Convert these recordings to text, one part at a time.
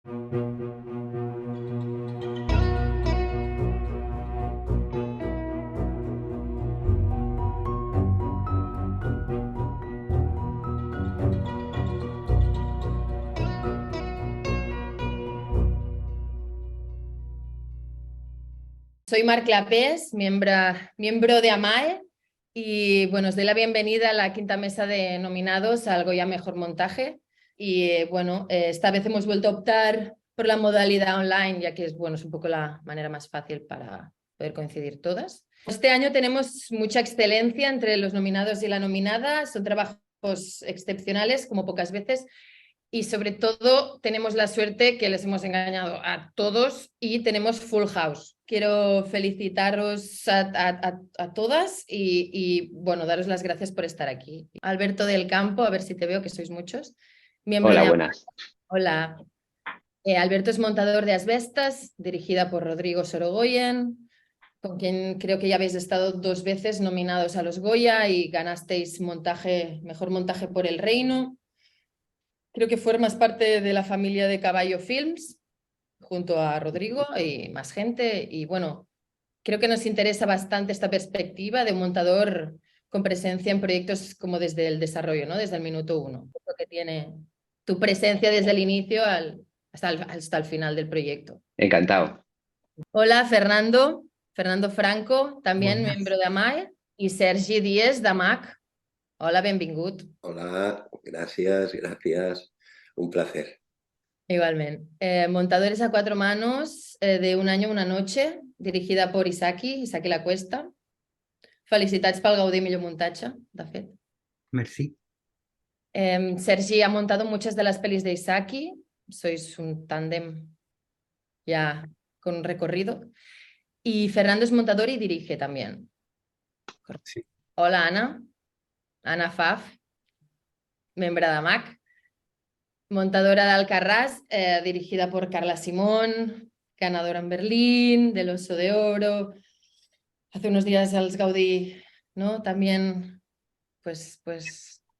Soy Mar Clapés, miembro de AMAE, y bueno, os doy la bienvenida a la quinta mesa de nominados al Goya Mejor Montaje. Y esta vez hemos vuelto a optar por la modalidad online, ya que es un poco la manera más fácil para poder coincidir todas. Este año tenemos mucha excelencia entre los nominados y la nominada, son trabajos excepcionales como pocas veces. Y sobre todo tenemos la suerte que les hemos engañado a todos y tenemos full house. Quiero felicitaros a todas y daros las gracias por estar aquí. Alberto del Campo, a ver si te veo, que sois muchos. Miembro Hola, de... buenas. Hola. Alberto es montador de Asbestas, dirigida por Rodrigo Sorogoyen, con quien creo que ya habéis estado 2 veces nominados a los Goya y ganasteis mejor montaje por El Reino. Creo que formas parte de la familia de Caballo Films, junto a Rodrigo y más gente. Y bueno, creo que nos interesa bastante esta perspectiva de un montador con presencia en proyectos como desde el desarrollo, ¿no? Desde el minuto 1. Creo que tiene tu presencia desde el inicio hasta el final del proyecto. Encantado. Hola, Fernando. Fernando Franco, también Buenas. miembro de AMAE, y Sergi Díez, d'AMAC. Hola, benvingut. Hola, gracias. Un placer. Igualmente. Montadores a 4 manos de Un año, una noche, dirigida por Isaki Lacuesta. Felicitats pel Gaudí millor muntatge, de fet. Merci. Sergi ha montado muchas de las pelis de Isaki. Sois un tándem ya con recorrido. Y Fernando es montador y dirige también. Sí. Hola, Ana. Ana Faf, membre de MAC. Montadora de Alcarràs, dirigida por Carla Simón, ganadora en Berlín, del Oso de Oro. Hace unos días als Gaudí, ¿no? También, pues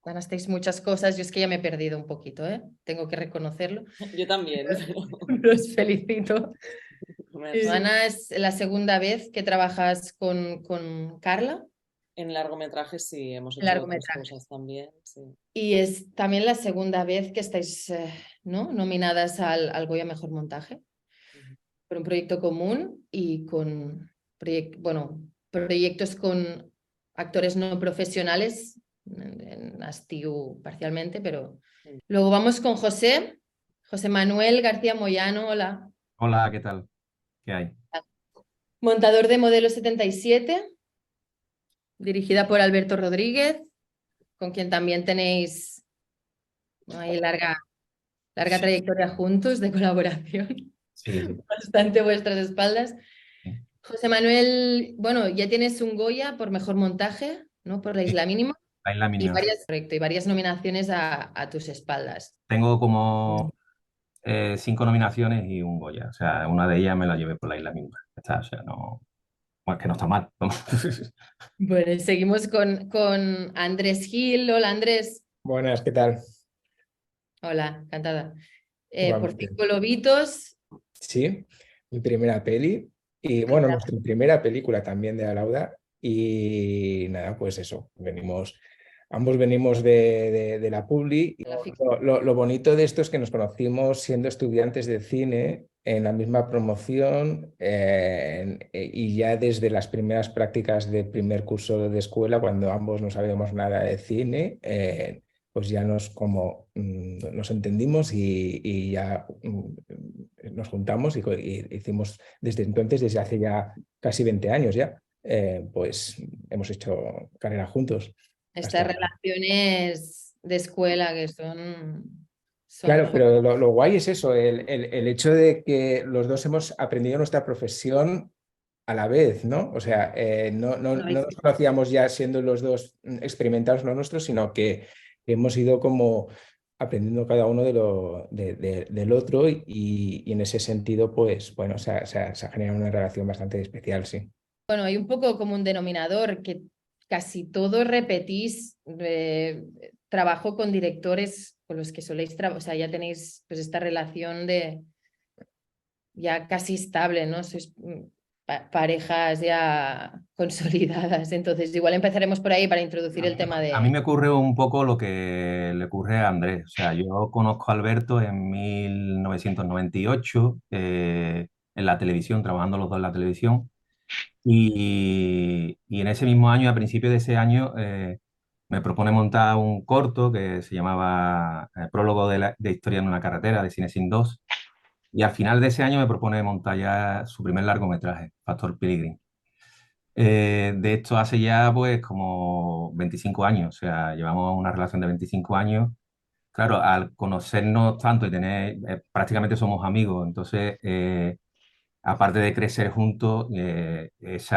ganasteis muchas cosas. Yo es que ya me he perdido un poquito, ¿eh? Tengo que reconocerlo. Yo también. Los felicito. Merci. Ana, es la segunda vez que trabajas con Carla. En largometrajes sí, hemos hecho otras cosas también. Sí. Y es también la segunda vez que estáis ¿no? nominadas al Goya Mejor Montaje por un proyecto común y con proyectos con actores no profesionales, en Astiu parcialmente, pero... Luego vamos con José Manuel García Moyano, hola. Hola, ¿qué tal? ¿Qué hay? Montador de Modelo 77, dirigida por Alberto Rodríguez, con quien también tenéis ahí larga trayectoria juntos de colaboración. Sí. Bastante vuestras espaldas. Sí. José Manuel, bueno, ya tienes un Goya por mejor montaje, ¿no? Por La Isla Mínima. La Isla Mínima. Y varias nominaciones a tus espaldas. Tengo como 5 nominaciones y un Goya. O sea, una de ellas me la llevé por La Isla Mínima. Está, o sea, no... Bueno, es que no está mal. Bueno, y seguimos con Andrés Gil. Hola, Andrés. Buenas, ¿qué tal? Hola, encantada. Por Igualmente. 5 lobitos. Sí, mi primera peli y bueno, nuestra primera película también de Alauda y nada, pues eso, ambos venimos de la Publi. Y lo bonito de esto es que nos conocimos siendo estudiantes de cine en la misma promoción y ya desde las primeras prácticas de primer curso de escuela, cuando ambos no sabíamos nada de cine, pues ya nos entendimos y ya nos juntamos y hicimos desde entonces, desde hace ya casi 20 años ya, pues hemos hecho carrera juntos. Estas relaciones de escuela que son... Claro, pero lo guay es eso, el hecho de que los dos hemos aprendido nuestra profesión a la vez, ¿no? O sea, no nos conocíamos ya siendo los dos experimentados los nuestros, sino que hemos ido como aprendiendo cada uno del otro y en ese sentido, pues bueno, se ha generado una relación bastante especial, sí. Bueno, hay un poco como un denominador que casi todos repetís trabajo con directores con los que soléis trabajar, o sea, ya tenéis pues esta relación de ya casi estable, ¿no? Sois parejas ya consolidadas. Entonces, igual empezaremos por ahí para introducir el tema A mí de... me ocurre un poco lo que le ocurre a Andrés. O sea, yo conozco a Alberto en 1998 en la televisión, trabajando los dos en la televisión. Y en ese mismo año, a principios de ese año, me propone montar un corto que se llamaba Prólogo de Historia en una carretera, de Cinesin 2. Y al final de ese año me propone montar ya su primer largometraje, Factor Pilgrim. De esto hace ya pues como 25 años, o sea, llevamos una relación de 25 años. Claro, al conocernos tanto y tener, prácticamente somos amigos, entonces, aparte de crecer juntos, es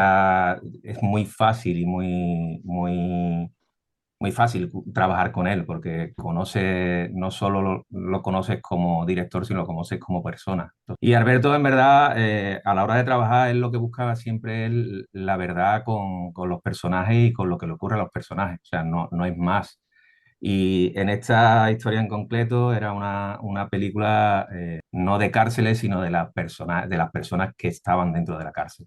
muy fácil y muy fácil trabajar con él, porque no solo lo conoces como director, sino lo conoces como persona. Y Alberto, en verdad, a la hora de trabajar, él lo que buscaba siempre es la verdad con los personajes y con lo que le ocurre a los personajes, o sea, no es más. Y en esta historia en concreto era una película no de cárceles, sino de las personas que estaban dentro de la cárcel.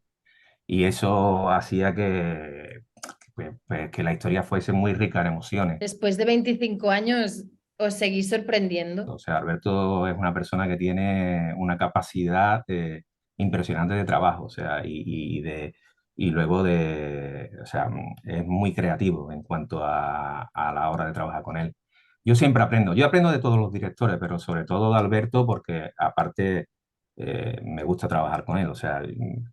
Y eso hacía que la historia fuese muy rica en emociones. Después de 25 años, ¿os seguís sorprendiendo? O sea, Alberto es una persona que tiene una capacidad impresionante de trabajo, o sea, y luego o sea, es muy creativo en cuanto a la hora de trabajar con él. Yo aprendo de todos los directores, pero sobre todo de Alberto porque aparte me gusta trabajar con él, o sea,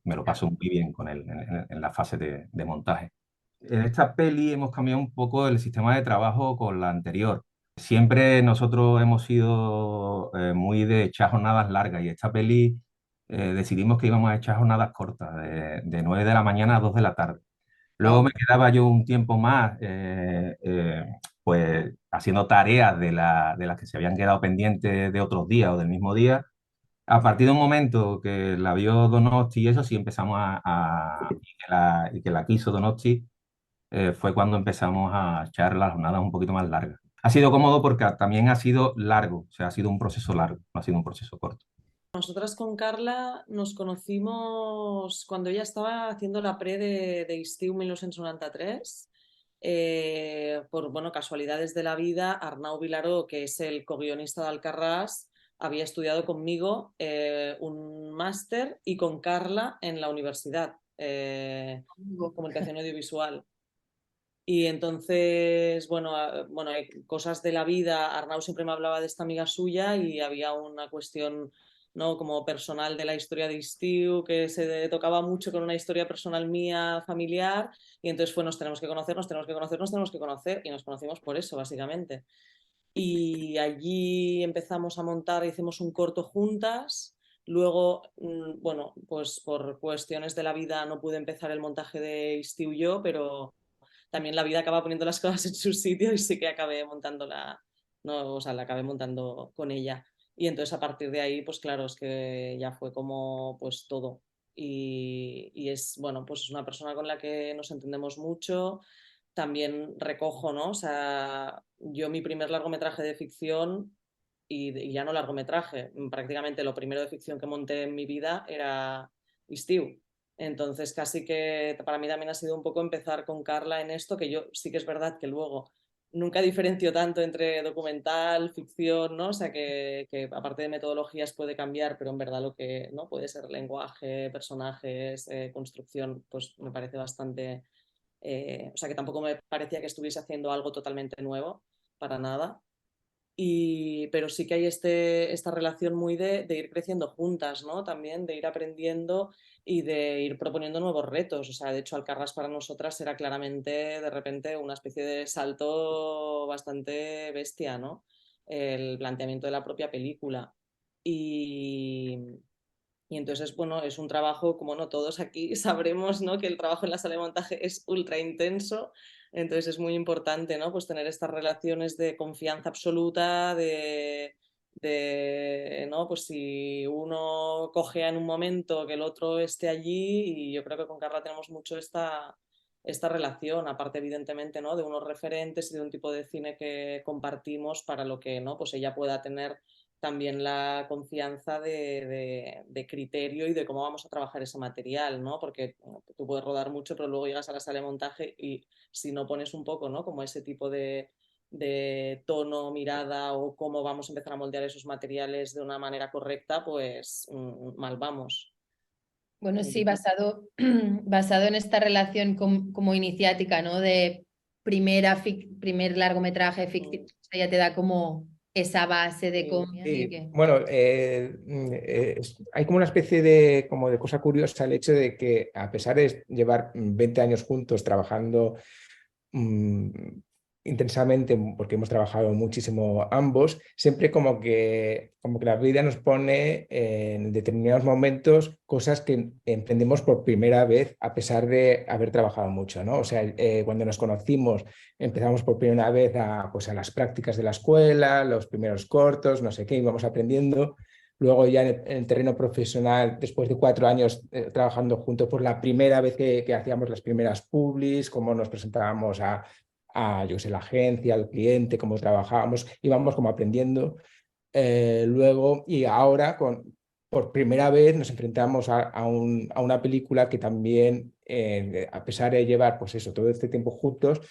me lo paso muy bien con él en la fase de montaje. En esta peli hemos cambiado un poco el sistema de trabajo con la anterior. Siempre nosotros hemos sido muy de echar jornadas largas y esta peli decidimos que íbamos a echar jornadas cortas, de 9 de la mañana a 2 de la tarde. Luego me quedaba yo un tiempo más pues haciendo tareas de las que se habían quedado pendientes de otros días o del mismo día. A partir de un momento que la vio Donosti y eso sí empezamos y que la quiso Donosti, fue cuando empezamos a echar las jornadas un poquito más largas. Ha sido cómodo porque también ha sido largo, o sea, ha sido un proceso largo, no ha sido un proceso corto. Nosotras con Carla nos conocimos cuando ella estaba haciendo la pre de Estiu 1993. Por bueno, casualidades de la vida, Arnau Vilaró, que es el co-guionista de Alcarràs, había estudiado conmigo un máster y con Carla en la universidad, comunicación audiovisual. Y entonces, bueno, hay cosas de la vida. Arnau siempre me hablaba de esta amiga suya y había una cuestión, ¿no? Como personal de la historia de Estiu, que se tocaba mucho con una historia personal mía, familiar, y entonces fue, nos tenemos que conocer, nos tenemos que conocer, nos tenemos que conocer, y nos conocimos por eso, básicamente. Y allí empezamos a montar, hicimos un corto juntas. Luego, bueno, pues por cuestiones de la vida no pude empezar el montaje de Estiu yo, pero también la vida acaba poniendo las cosas en su sitio y sí que acabé montándola, no, o sea, la acabé montando con ella. Y entonces a partir de ahí, pues claro, es que ya fue como pues todo. Y es, bueno, pues es una persona con la que nos entendemos mucho. También recojo, ¿no? O sea, yo mi primer largometraje de ficción, y ya no largometraje, prácticamente lo primero de ficción que monté en mi vida era Estiu. Entonces casi que para mí también ha sido un poco empezar con Carla en esto, que yo sí que es verdad que luego nunca diferencio tanto entre documental, ficción, ¿no? O sea que aparte de metodologías puede cambiar, pero en verdad lo que no puede ser lenguaje, personajes, construcción, pues me parece bastante... o sea que tampoco me parecía que estuviese haciendo algo totalmente nuevo, para nada. Pero sí que hay esta relación muy de ir creciendo juntas, ¿no? También de ir aprendiendo y de ir proponiendo nuevos retos. O sea, de hecho, Alcarràs para nosotras era claramente de repente una especie de salto bastante bestia, ¿no? El planteamiento de la propia película. Y, y entonces, bueno, es un trabajo, como no todos aquí sabremos, ¿no? Que el trabajo en la sala de montaje es ultra intenso. Entonces es muy importante, ¿no? Pues tener estas relaciones de confianza absoluta, ¿no? Pues si uno cojea en un momento, que el otro esté allí. Y yo creo que con Carla tenemos mucho esta relación, aparte evidentemente, ¿no? De unos referentes y de un tipo de cine que compartimos para lo que, ¿no? Pues ella pueda tener también la confianza de criterio y de cómo vamos a trabajar ese material, ¿no? Porque tú puedes rodar mucho, pero luego llegas a la sala de montaje y si no pones un poco, ¿no? Como ese tipo de tono, mirada o cómo vamos a empezar a moldear esos materiales de una manera correcta, pues mal vamos. Bueno, sí, basado en esta relación como iniciática, ¿no? De primer largometraje ficticio, ya te da como esa base de cómo... Bueno, hay como una especie de, como de cosa curiosa el hecho de que a pesar de llevar 20 años juntos trabajando mm, intensamente, porque hemos trabajado muchísimo ambos, siempre como que la vida nos pone en determinados momentos cosas que emprendemos por primera vez a pesar de haber trabajado mucho, ¿no? O sea, cuando nos conocimos empezamos por primera vez pues a las prácticas de la escuela, los primeros cortos, no sé qué, íbamos aprendiendo. Luego ya en el terreno profesional, después de 4 años trabajando juntos, por la primera vez que hacíamos las primeras publis, cómo nos presentábamos yo qué sé, la agencia, al cliente, cómo trabajábamos, íbamos como aprendiendo. Luego y ahora por primera vez nos enfrentamos a una película que también, a pesar de llevar pues eso, todo este tiempo juntos,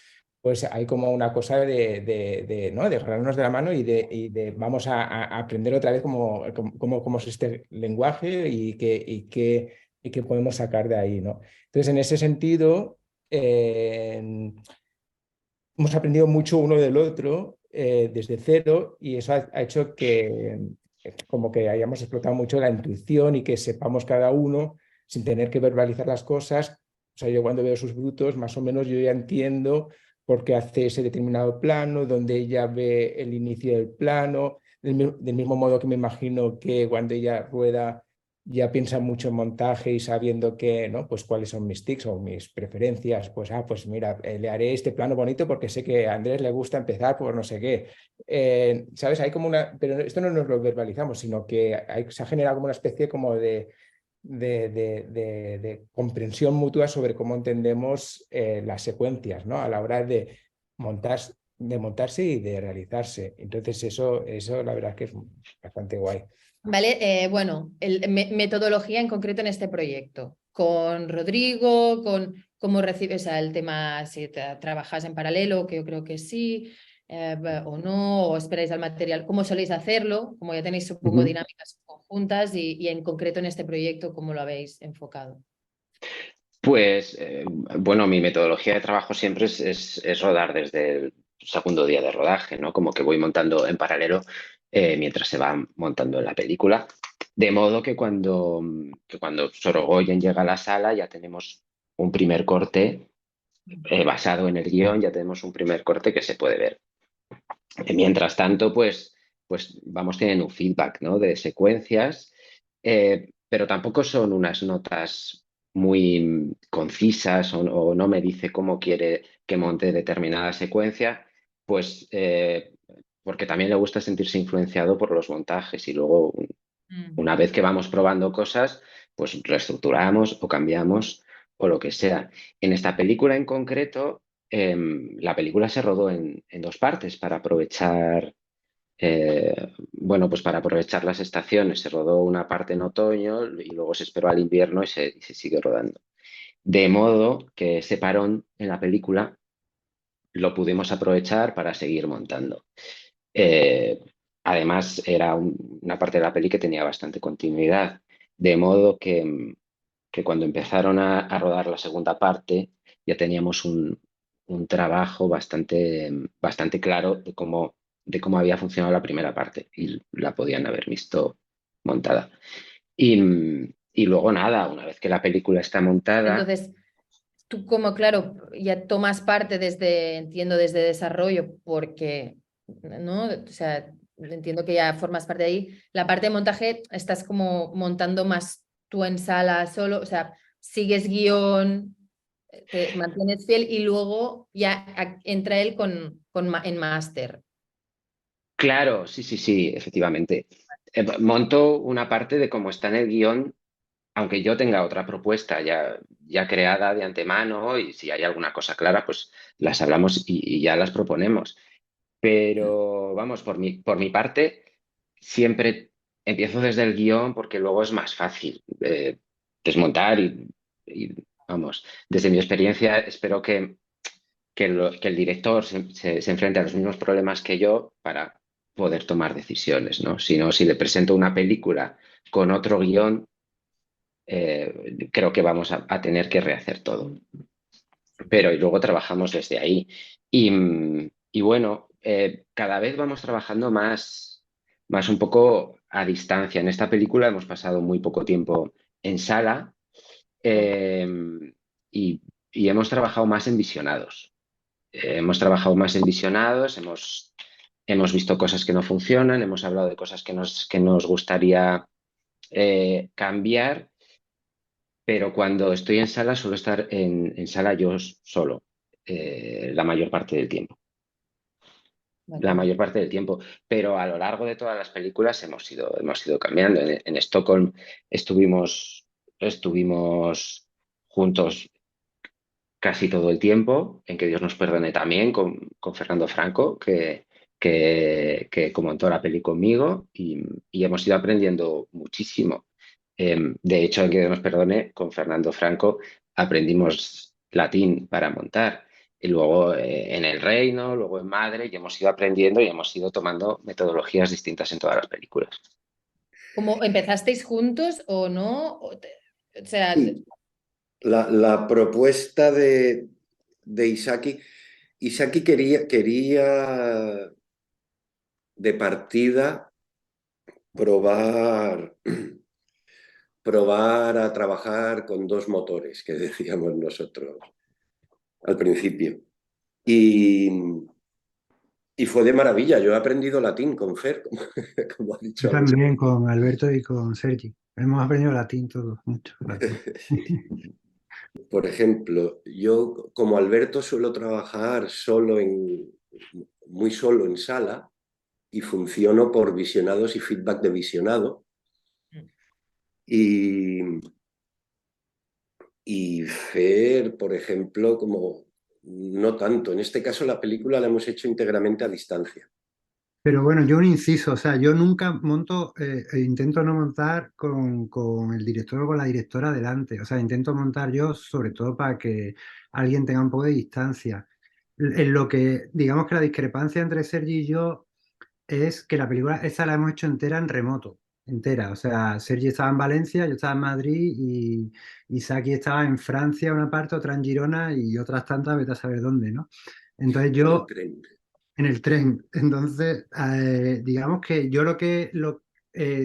pues hay como una cosa ¿no? de agarrarnos de la mano y de vamos a aprender otra vez cómo es este lenguaje y qué podemos sacar de ahí, ¿no? Entonces, en ese sentido, hemos aprendido mucho uno del otro desde cero y eso ha hecho que como que hayamos explotado mucho la intuición y que sepamos cada uno sin tener que verbalizar las cosas. O sea, yo cuando veo sus brutos, más o menos yo ya entiendo por qué hace ese determinado plano, donde ella ve el inicio del plano, del mismo modo que me imagino que cuando ella rueda ya piensa mucho en montaje y sabiendo que, ¿no? Pues cuáles son mis tics o mis preferencias, pues mira, le haré este plano bonito porque sé que a Andrés le gusta empezar por no sé qué. ¿Sabes? Hay como pero esto no nos lo verbalizamos, sino que se ha generado como una especie como de comprensión mutua sobre cómo entendemos las secuencias, ¿no? A la hora montar, de montarse y de realizarse. Entonces eso la verdad es que es bastante guay. Vale, bueno, metodología en concreto en este proyecto, con Rodrigo, con cómo recibes el tema, si trabajas en paralelo, que yo creo que sí, o no, o esperáis al material, cómo soléis hacerlo, como ya tenéis, supongo, dinámicas conjuntas y en concreto en este proyecto, cómo lo habéis enfocado. Pues, bueno, mi metodología de trabajo siempre es rodar desde el segundo día de rodaje, ¿no? Como que voy montando en paralelo mientras se va montando la película. De modo que cuando Sorogoyen llega a la sala ya tenemos un primer corte basado en el guión, ya tenemos un primer corte que se puede ver. Mientras tanto, pues vamos teniendo un feedback, ¿no? De secuencias, pero tampoco son unas notas muy concisas o no me dice cómo quiere que monte determinada secuencia, pues porque también le gusta sentirse influenciado por los montajes y luego una vez que vamos probando cosas, pues reestructuramos o cambiamos o lo que sea. En esta película en concreto, la película se rodó en dos partes para aprovechar, bueno, pues para aprovechar las estaciones. Se rodó una parte en otoño y luego se esperó al invierno y se sigue rodando. De modo que ese parón en la película lo pudimos aprovechar para seguir montando. Eh, Además, era una parte de la peli que tenía bastante continuidad, de modo que cuando empezaron a rodar la segunda parte ya teníamos un trabajo bastante claro de cómo había funcionado la primera parte y la podían haber visto montada. Y luego nada, una vez que la película está montada... Entonces, tú como, claro, ya tomas parte entiendo, desde desarrollo, porque, ¿no? O sea, entiendo que ya formas parte de ahí. La parte de montaje estás como montando más tú en sala solo, o sea, sigues guión, te mantienes fiel y luego ya entra él en máster. Claro, sí, efectivamente. Monto una parte de cómo está en el guión, aunque yo tenga otra propuesta ya creada de antemano y si hay alguna cosa clara, pues las hablamos y ya las proponemos. Pero vamos, por mi parte, siempre empiezo desde el guión porque luego es más fácil desmontar vamos, desde mi experiencia espero que el director se enfrente a los mismos problemas que yo para poder tomar decisiones, ¿no? Si no, si le presento una película con otro guión, creo que vamos a tener que rehacer todo. Pero y luego trabajamos desde ahí. Y bueno, cada vez vamos trabajando más un poco a distancia. En esta película hemos pasado muy poco tiempo en sala eh, y hemos trabajado más en visionados. Hemos trabajado más en visionados, hemos visto cosas que no funcionan, hemos hablado de cosas que nos gustaría cambiar, pero cuando estoy en sala suelo estar en sala yo solo la mayor parte del tiempo. La mayor parte del tiempo, pero a lo largo de todas las películas hemos ido cambiando. En Stockholm estuvimos juntos casi todo el tiempo, en Que Dios nos perdone también, con Fernando Franco, que comentó la peli conmigo y hemos ido aprendiendo muchísimo. De hecho, en Que Dios nos perdone, con Fernando Franco aprendimos latín para montar. Y luego en El Reino, luego en Madre, y hemos ido aprendiendo y hemos ido tomando metodologías distintas en todas las películas. ¿Cómo empezasteis juntos o no? O sea, Sí. La propuesta de Isaki quería de partida probar a trabajar con dos motores, que decíamos nosotros al principio. Y fue de maravilla. Yo he aprendido latín con Fer, como ha dicho Yo Alberto. también con Alberto y con Sergi. Hemos aprendido latín todos, mucho latín. Por ejemplo, yo como Alberto suelo trabajar muy solo en sala y funciono por visionados y feedback de visionado. Y Fer, por ejemplo, como no tanto. En este caso la película la hemos hecho íntegramente a distancia. Pero bueno, yo un inciso, o sea, yo nunca monto, intento no montar con el director o con la directora delante, o sea, intento montar yo sobre todo para que alguien tenga un poco de distancia. En lo que, digamos que la discrepancia entre Sergi y yo es que la película, esta la hemos hecho entera en remoto, entera, o sea, Sergi estaba en Valencia, yo estaba en Madrid y Saki estaba en Francia una parte, otra en Girona y otras tantas, vete a saber dónde, ¿no? Entonces yo... En el tren. Entonces, digamos que yo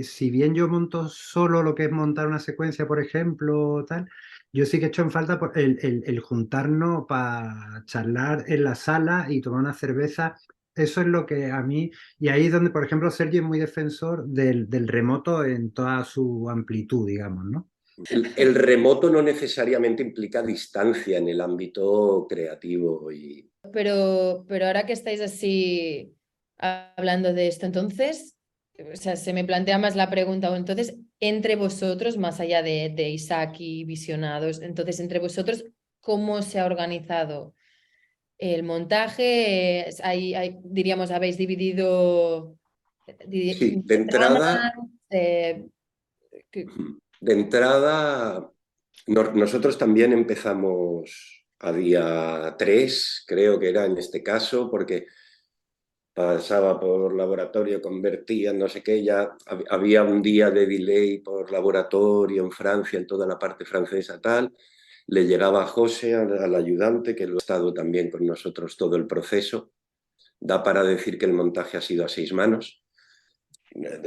si bien yo monto solo lo que es montar una secuencia, por ejemplo, tal, yo sí que he hecho en falta el juntarnos para charlar en la sala y tomar una cerveza. Eso es lo que a mí, y ahí es donde, por ejemplo, Sergio es muy defensor del remoto en toda su amplitud, digamos, ¿no? El remoto no necesariamente implica distancia en el ámbito creativo. Pero ahora que estáis así hablando de esto, entonces, o sea, se me plantea más la pregunta, o entonces, entre vosotros, más allá de Isaac y Visionados, entonces, entre vosotros, ¿cómo se ha organizado el montaje? Diríamos, habéis dividido... Sí, de entrada... De entrada, nosotros también empezamos a día 3, creo que era en este caso, porque pasaba por laboratorio, convertía, no sé qué, ya había un día de delay por laboratorio en Francia, en toda la parte francesa tal. Le llegaba a José, al ayudante, que lo ha estado también con nosotros todo el proceso. Da para decir que el montaje ha sido a 6 manos.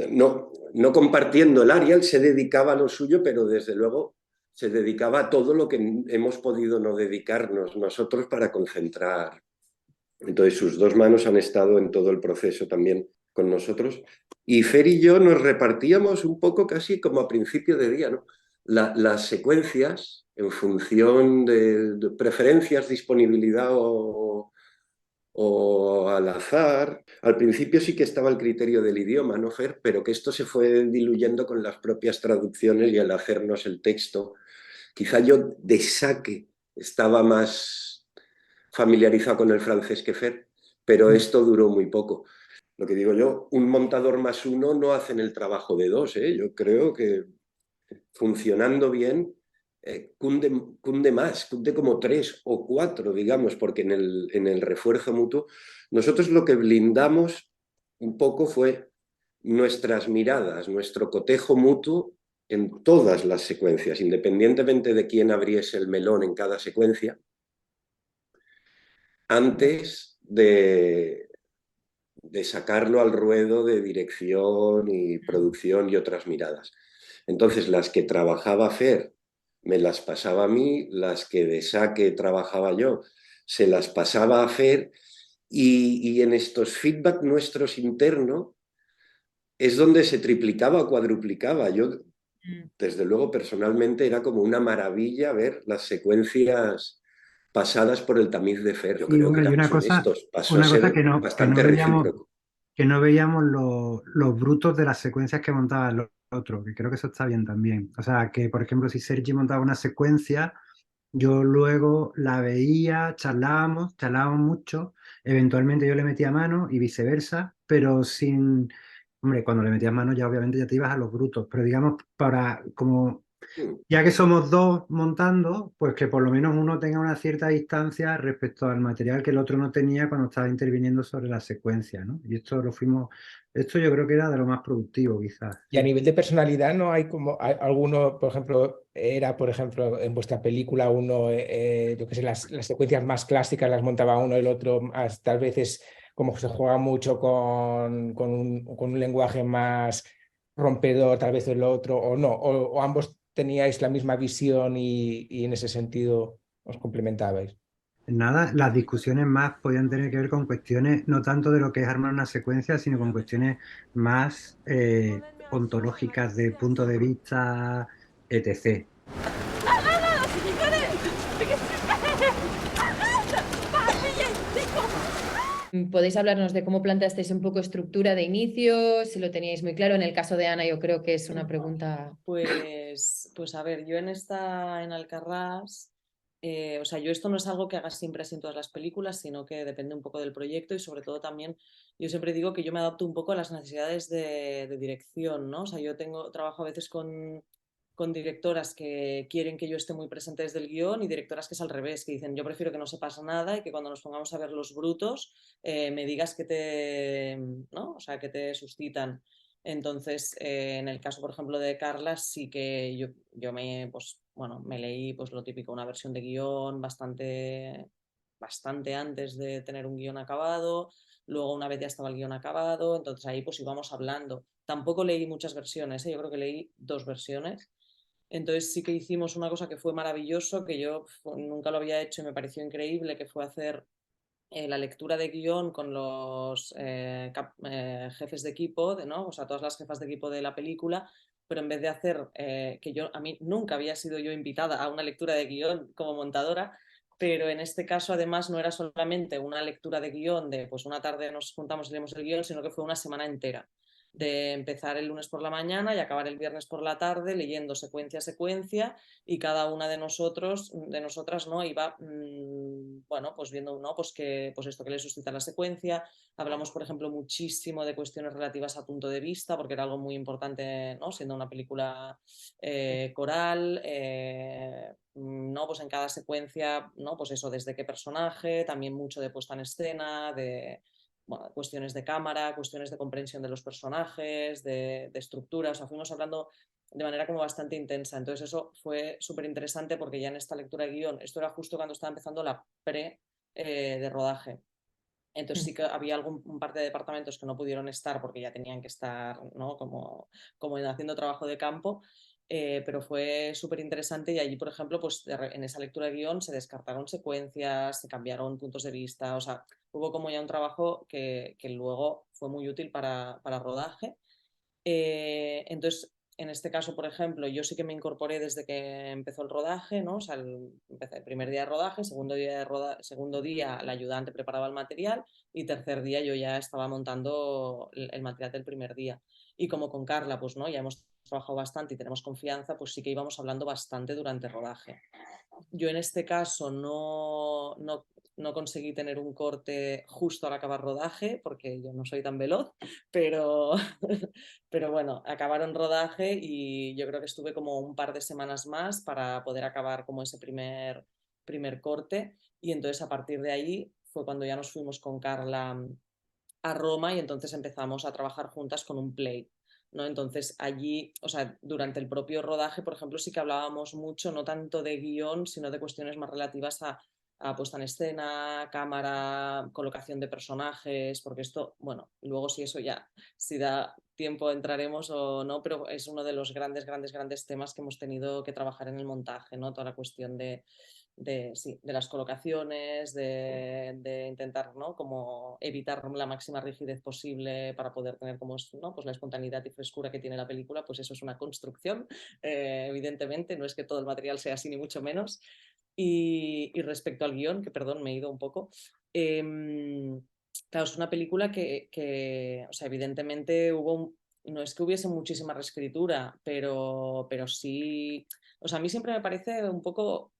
No compartiendo el área, él se dedicaba a lo suyo, pero desde luego se dedicaba a todo lo que hemos podido no dedicarnos nosotros para concentrar. Entonces sus 2 manos han estado en todo el proceso también con nosotros. Y Fer y yo nos repartíamos un poco casi como a principio de día, ¿no? Las secuencias en función de preferencias, disponibilidad o al azar. Al principio sí que estaba el criterio del idioma, ¿no, Fer? Pero que esto se fue diluyendo con las propias traducciones y al hacernos el texto. Quizá yo de saque estaba más familiarizado con el francés que Fer, pero esto duró muy poco. lo que digo yo, un montador más uno no hacen el trabajo de dos, ¿eh? Yo creo que funcionando bien, cunde más, cunde como 3 o 4, digamos, porque en el refuerzo mutuo, nosotros lo que blindamos un poco fue nuestras miradas, nuestro cotejo mutuo en todas las secuencias, independientemente de quién abriese el melón en cada secuencia, antes de sacarlo al ruedo de dirección y producción y otras miradas. Entonces, las que trabajaba Fer me las pasaba a mí, las que de saque trabajaba yo se las pasaba a Fer, y en estos feedback nuestros internos es donde se triplicaba o cuadruplicaba. Yo, desde luego, personalmente era como una maravilla ver las secuencias pasadas por el tamiz de Fer. Yo Y creo que bueno, y éramos honestos, pasó a una cosa ser que no bastante veíamos, recíproco. que no veíamos los brutos de las secuencias que montaban los otros, que creo que eso está bien también. O sea, que por ejemplo, si Sergi montaba una secuencia, yo luego la veía, charlábamos mucho, eventualmente yo le metía mano y viceversa, pero sin, hombre, cuando le metías mano ya obviamente ya te ibas a los brutos, pero digamos, para como ya que somos dos montando, pues que por lo menos uno tenga una cierta distancia respecto al material que el otro no tenía cuando estaba interviniendo sobre la secuencia, ¿no? Y esto yo creo que era de lo más productivo, quizás. Y a nivel de personalidad, ¿no hay como alguno, por ejemplo, por ejemplo, en vuestra película uno, yo qué sé, las secuencias más clásicas las montaba uno, el otro, tal veces como se juega mucho con un lenguaje más rompedor, tal vez el otro, o no, o ambos teníais la misma visión y en ese sentido os complementabais? Nada, las discusiones más podían tener que ver con cuestiones no tanto de lo que es armar una secuencia, sino con cuestiones más ontológicas de punto de vista, etc. ¿Podéis hablarnos de cómo planteasteis un poco estructura de inicio? Si lo teníais muy claro. En el caso de Ana, yo creo que es una pregunta. Pues a ver, yo en Alcarrás, o sea, yo esto no es algo que haga siempre así en todas las películas, sino que depende un poco del proyecto y sobre todo también, yo siempre digo que yo me adapto un poco a las necesidades de dirección, ¿no? O sea, trabajo a veces con directoras que quieren que yo esté muy presente desde el guión y directoras que es al revés, que dicen yo prefiero que no se pase nada y que cuando nos pongamos a ver los brutos me digas ¿no? O sea, que te suscitan. Entonces, en el caso, por ejemplo, de Carla, sí que yo pues, bueno, me leí pues, lo típico, una versión de guión bastante antes de tener un guión acabado. Luego, una vez ya estaba el guión acabado, entonces ahí pues íbamos hablando. Tampoco leí muchas versiones, ¿eh? Yo creo que leí 2 versiones. Entonces sí que hicimos una cosa que fue maravilloso, que yo nunca lo había hecho y me pareció increíble, que fue hacer la lectura de guión con los jefes de equipo, ¿no? O sea, todas las jefas de equipo de la película, pero en vez de hacer, a mí nunca había sido yo invitada a una lectura de guión como montadora, pero en este caso además no era solamente una lectura de guión de pues una tarde nos juntamos y leemos el guión, sino que fue una semana entera de empezar el lunes por la mañana y acabar el viernes por la tarde leyendo secuencia a secuencia y cada una de nosotras, ¿no? Iba, bueno, pues viendo, ¿no? Pues esto que le suscita la secuencia. Hablamos, por ejemplo, muchísimo de cuestiones relativas a punto de vista, porque era algo muy importante, ¿no? Siendo una película coral, ¿no? Pues en cada secuencia, ¿no? Pues eso, desde qué personaje, también mucho de puesta en escena, de bueno, cuestiones de cámara, cuestiones de comprensión de los personajes, de estructura, o sea, fuimos hablando de manera como bastante intensa. Entonces eso fue súper interesante porque ya en esta lectura de guión, esto era justo cuando estaba empezando la pre de rodaje. Entonces sí que había un par de departamentos que no pudieron estar porque ya tenían que estar, ¿no? como haciendo trabajo de campo, pero fue súper interesante y allí, por ejemplo, pues en esa lectura de guión se descartaron secuencias, se cambiaron puntos de vista, o sea, hubo como ya un trabajo que luego fue muy útil para rodaje. Entonces, en este caso, por ejemplo, yo sí que me incorporé desde que empezó el rodaje, ¿no? O sea, empecé el primer día de rodaje, segundo día la ayudante preparaba el material y tercer día yo ya estaba montando el material del primer día. Y como con Carla, pues no, ya hemos trabajado bastante y tenemos confianza, pues sí que íbamos hablando bastante durante el rodaje. Yo en este caso no conseguí tener un corte justo al acabar rodaje, porque yo no soy tan veloz, pero, pero bueno, acabaron rodaje y yo creo que estuve como un par de semanas más para poder acabar como ese primer corte, y entonces a partir de ahí fue cuando ya nos fuimos con Carla a Roma y entonces empezamos a trabajar juntas con un play, ¿no? Entonces allí, o sea, durante el propio rodaje, por ejemplo, sí que hablábamos mucho, no tanto de guión, sino de cuestiones más relativas a puesta en escena, cámara, colocación de personajes, porque esto, bueno, luego si eso ya, si da tiempo entraremos o no, pero es uno de los grandes temas que hemos tenido que trabajar en el montaje, ¿no? Toda la cuestión sí, de las colocaciones, de intentar, ¿no? Como evitar la máxima rigidez posible para poder tener como, ¿no? Pues la espontaneidad y frescura que tiene la película, pues eso es una construcción, evidentemente, no es que todo el material sea así ni mucho menos. Y respecto al guión, que perdón, me he ido un poco, claro, es una película que o sea, evidentemente no es que hubiese muchísima reescritura, pero sí, o sea, a mí siempre me parece un poco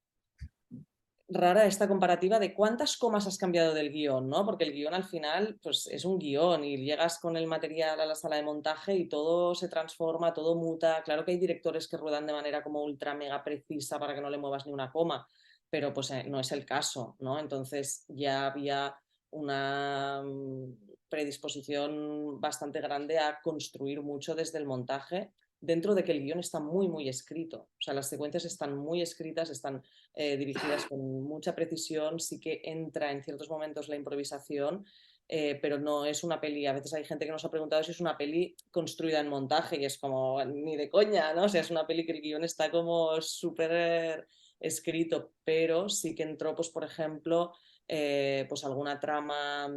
rara esta comparativa de cuántas comas has cambiado del guión, ¿no? Porque el guión al final pues, es un guión y llegas con el material a la sala de montaje y todo se transforma, todo muta. Claro que hay directores que ruedan de manera como ultra mega precisa para que no le muevas ni una coma, pero pues no es el caso, ¿no? Entonces ya había una predisposición bastante grande a construir mucho desde el montaje, dentro de que el guión está muy escrito. O sea, las secuencias están muy escritas, están dirigidas con mucha precisión, sí que entra en ciertos momentos la improvisación, pero no es una peli. A veces hay gente que nos ha preguntado si es una peli construida en montaje y es como ni de coña, ¿no? O sea, es una peli que el guión está como súper escrito, pero sí que entró, pues por ejemplo, pues alguna trama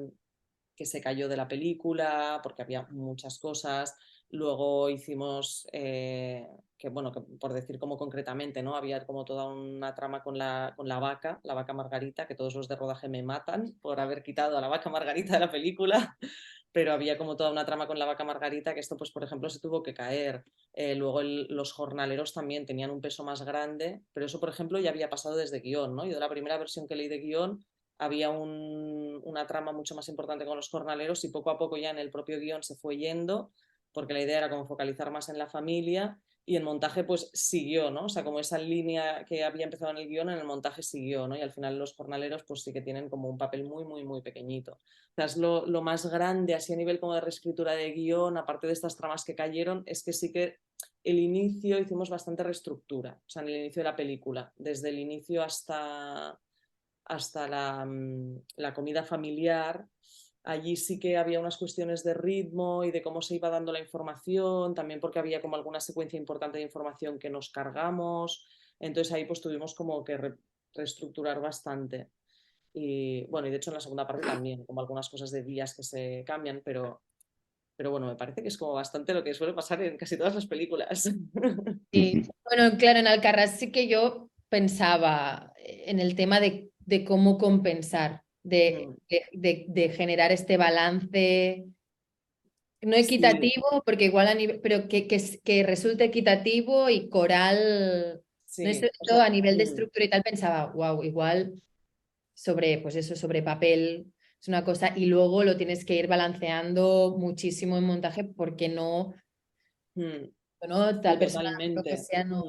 que se cayó de la película porque había muchas cosas. Luego hicimos, que bueno, que por decir como concretamente, ¿no? Había como toda una trama con la vaca Margarita, que todos los de rodaje me matan por haber quitado a la vaca Margarita de la película, pero había como toda una trama con la vaca Margarita, que esto pues por ejemplo se tuvo que caer. Luego los jornaleros también tenían un peso más grande, pero eso por ejemplo ya había pasado desde guión, ¿no? Yo de la primera versión que leí de guión había una trama mucho más importante con los jornaleros y poco a poco ya en el propio guión se fue yendo, porque la idea era como focalizar más en la familia, y el montaje pues siguió, ¿no? O sea, como esa línea que había empezado en el guión, en el montaje siguió, ¿no? Y al final los jornaleros pues sí que tienen como un papel muy pequeñito. O sea, es lo más grande así a nivel como de reescritura de guión, aparte de estas tramas que cayeron, es que sí que el inicio hicimos bastante reestructura, o sea, en el inicio de la película, desde el inicio hasta la comida familiar. Allí sí que había unas cuestiones de ritmo y de cómo se iba dando la información, también porque había como alguna secuencia importante de información que nos cargamos. Entonces ahí pues tuvimos como que reestructurar bastante. Y bueno, y de hecho en la segunda parte también, como algunas cosas de días que se cambian, pero bueno, me parece que es como bastante lo que suele pasar en casi todas las películas. Sí. Bueno, claro, en Alcarrás sí que yo pensaba en el tema de cómo compensar, de generar este balance no Sí, equitativo, porque igual a nivel, pero que resulte equitativo y coral. No es sí, o esto sea, a nivel de estructura y tal, pensaba, wow, igual sobre, pues eso, sobre papel es una cosa, y luego lo tienes que ir balanceando muchísimo en montaje porque no, no sí, tal persona, lo que totalmente. sea, no.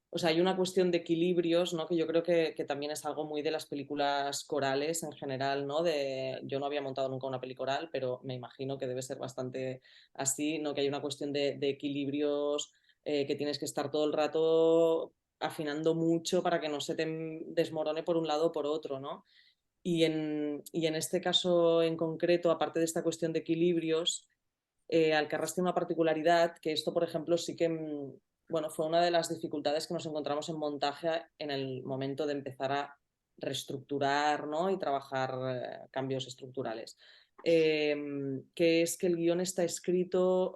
O sea, hay una cuestión de equilibrios, ¿no? Que yo creo que también es algo muy de las películas corales en general, ¿no? Yo no había montado nunca una peli coral, pero me imagino que debe ser bastante así, ¿no? Que hay una cuestión de equilibrios, que tienes que estar todo el rato afinando mucho para que no se te desmorone por un lado o por otro, ¿no? Y en este caso en concreto, aparte de esta cuestión de equilibrios, Alcarrás tiene una particularidad que esto, por ejemplo, sí que bueno, fue una de las dificultades que nos encontramos en montaje en el momento de empezar a reestructurar, ¿no? Y trabajar cambios estructurales. Que es que el guión está escrito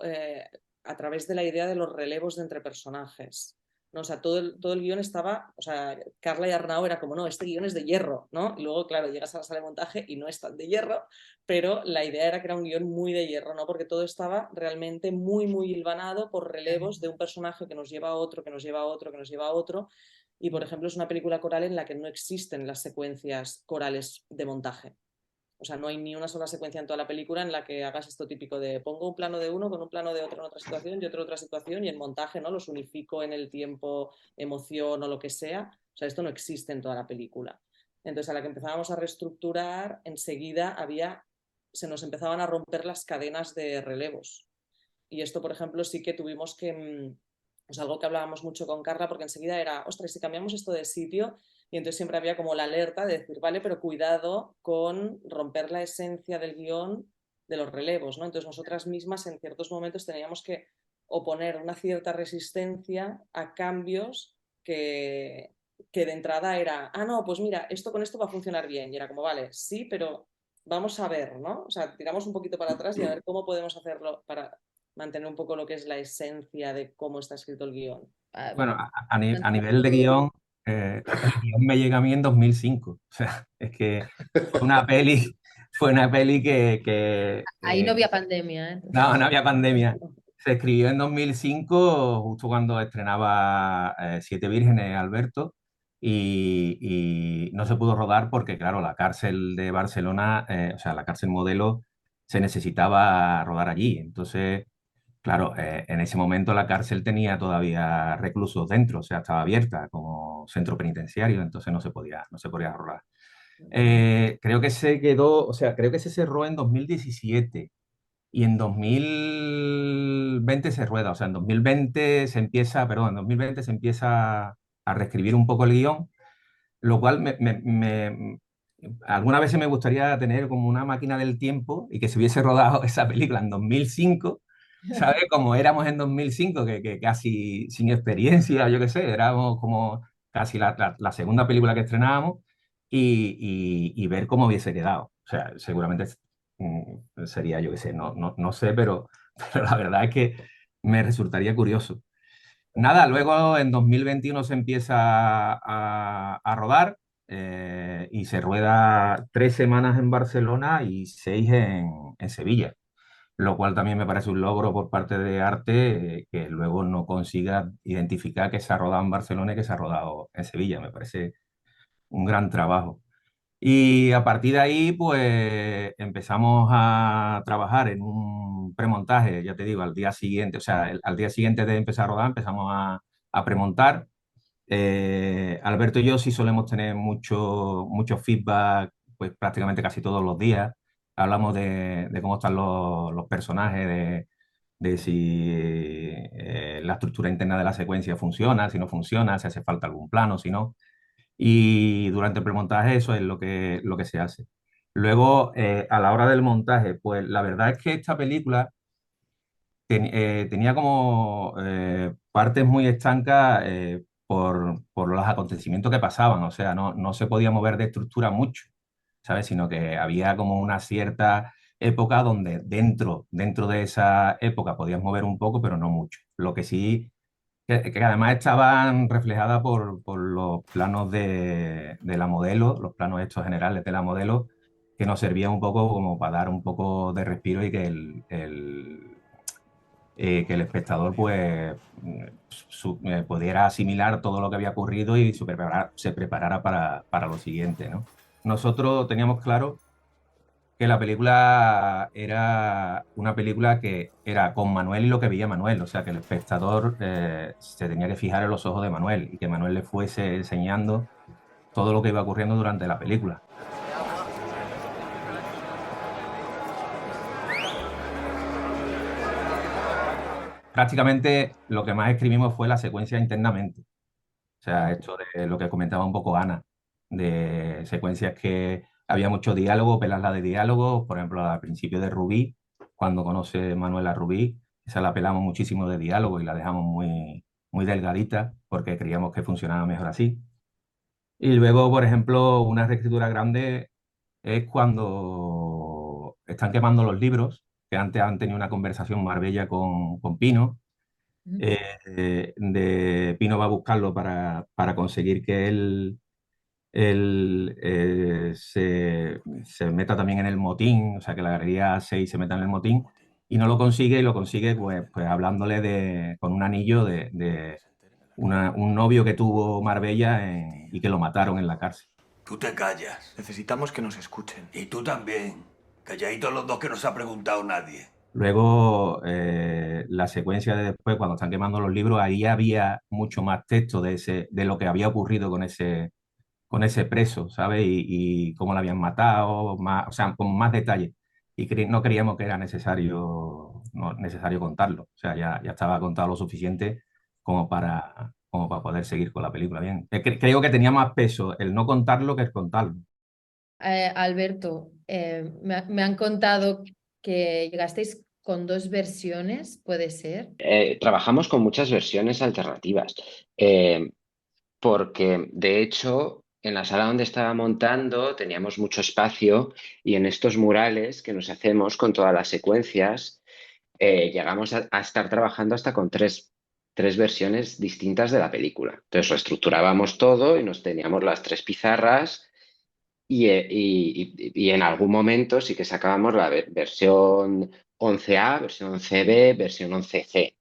a través de la idea de los relevos de entre personajes. ¿no? O sea, todo el guión estaba, o sea, Carla y Arnau era como, no, este guión es de hierro, ¿no? Y luego, claro, llegas a la sala de montaje y no es tan de hierro, pero la idea era que era un guión muy de hierro, ¿no? Porque todo estaba realmente muy, muy hilvanado por relevos de un personaje que nos lleva a otro, que nos lleva a otro, que nos lleva a otro. Y, por ejemplo, es una película coral en la que no existen las secuencias corales de montaje. O sea, no hay ni una sola secuencia en toda la película en la que hagas esto típico de pongo un plano de uno con un plano de otro en otra situación y otro en otra situación y en montaje, ¿no? Los unifico en el tiempo, emoción o lo que sea. O sea, esto no existe en toda la película. Entonces, a la que empezábamos a reestructurar, enseguida se nos empezaban a romper las cadenas de relevos. Y esto, por ejemplo, sí que tuvimos que, es algo que hablábamos mucho con Carla, porque enseguida era, ostras, si cambiamos esto de sitio, y entonces siempre había como la alerta de decir, vale, pero cuidado con romper la esencia del guión de los relevos, ¿no? Entonces nosotras mismas en ciertos momentos teníamos que oponer una cierta resistencia a cambios que de entrada era, ah, no, pues mira, esto con esto va a funcionar bien. Y era como, vale, sí, pero vamos a ver, ¿no? O sea, tiramos un poquito para atrás y a ver cómo podemos hacerlo para mantener un poco lo que es la esencia de cómo está escrito el guión. Bueno, a nivel de guión, el guión me llega a mí en 2005. O sea, es que fue una peli, fue una peli que Ahí no había pandemia, ¿eh? no había pandemia. Se escribió en 2005, justo cuando estrenaba Siete Vírgenes, Alberto, y no se pudo rodar porque, claro, la cárcel de Barcelona, o sea, la cárcel modelo, se necesitaba rodar allí. Entonces, claro, en ese momento la cárcel tenía todavía reclusos dentro, o sea, estaba abierta como centro penitenciario, entonces no se podía rodar. Creo que se quedó, o sea, creo que se cerró en 2017 y en 2020 se rueda, o sea, en 2020 se empieza, perdón, en 2020 se empieza a reescribir un poco el guión, lo cual algunas veces me gustaría tener como una máquina del tiempo y que se hubiese rodado esa película en 2005, ¿sabes? Como éramos en 2005, que casi sin experiencia, yo qué sé, éramos como casi la segunda película que estrenábamos y ver cómo hubiese quedado. O sea, seguramente sería, yo qué sé, no sé, pero, pero la verdad es que me resultaría curioso. Nada, luego en 2021 se empieza a rodar y se rueda 3 semanas en Barcelona y 6 en Sevilla, lo cual también me parece un logro por parte de Arte que luego no consiga identificar que se ha rodado en Barcelona y que se ha rodado en Sevilla. Me parece un gran trabajo. Y a partir de ahí, pues empezamos a trabajar en un premontaje, ya te digo, al día siguiente, o sea, al día siguiente de empezar a rodar, empezamos a premontar. Alberto y yo sí solemos tener mucho feedback, pues prácticamente casi todos los días. Hablamos de cómo están los personajes, de si la estructura interna de la secuencia funciona, si no funciona, si hace falta algún plano, si no. Y durante el premontaje eso es lo que se hace. Luego, a la hora del montaje, pues la verdad es que esta película tenía como partes muy estancas por los acontecimientos que pasaban, o sea, no se podía mover de estructura mucho, ¿sabes? Sino que había como una cierta época donde dentro de esa época podías mover un poco, pero no mucho. Lo que sí que además estaban reflejadas por los planos de la modelo, los planos estos generales de la modelo, que nos servían un poco como para dar un poco de respiro y que el espectador pues pudiera asimilar todo lo que había ocurrido y se preparara para lo siguiente, ¿no? Nosotros teníamos claro que la película era una película que era con Manuel y lo que veía Manuel, o sea que el espectador se tenía que fijar en los ojos de Manuel y que Manuel le fuese enseñando todo lo que iba ocurriendo durante la película. Prácticamente lo que más escribimos fue la secuencia internamente, o sea, esto de lo que comentaba un poco Ana, de secuencias que había mucho diálogo, pelarla de diálogo, por ejemplo, al principio de Rubí, cuando conoce Manuel a Rubí, esa la pelamos muchísimo de diálogo y la dejamos muy delgadita porque creíamos que funcionaba mejor así. Y luego, por ejemplo, una reescritura grande es cuando están quemando los libros, que antes han tenido una conversación Marbella con Pino, Pino va a buscarlo para conseguir que él se meta también en el motín, o sea, que la galería 6 se meta en el motín, y no lo consigue, y lo consigue pues hablándole con un anillo de un novio que tuvo Marbella y que lo mataron en la cárcel. Tú te callas. Necesitamos que nos escuchen. Y tú también. Calladitos los dos, que no se ha preguntado nadie. Luego, la secuencia de después, cuando están quemando los libros, ahí había mucho más texto de lo que había ocurrido con ese preso, ¿sabes? Y cómo lo habían matado, más, o sea, con más detalle. Y no creíamos que era necesario contarlo. O sea, ya estaba contado lo suficiente como para poder seguir con la película bien. Creo que tenía más peso el no contarlo que el contarlo. Alberto, me han contado que llegasteis con 2 versiones, ¿puede ser? Trabajamos con muchas versiones alternativas, porque de hecho en la sala donde estaba montando teníamos mucho espacio y en estos murales que nos hacemos con todas las secuencias, llegamos a estar trabajando hasta con tres versiones distintas de la película. Entonces reestructurábamos todo y nos teníamos las 3 pizarras y en algún momento sí que sacábamos la versión 11A, versión 11B, versión 11C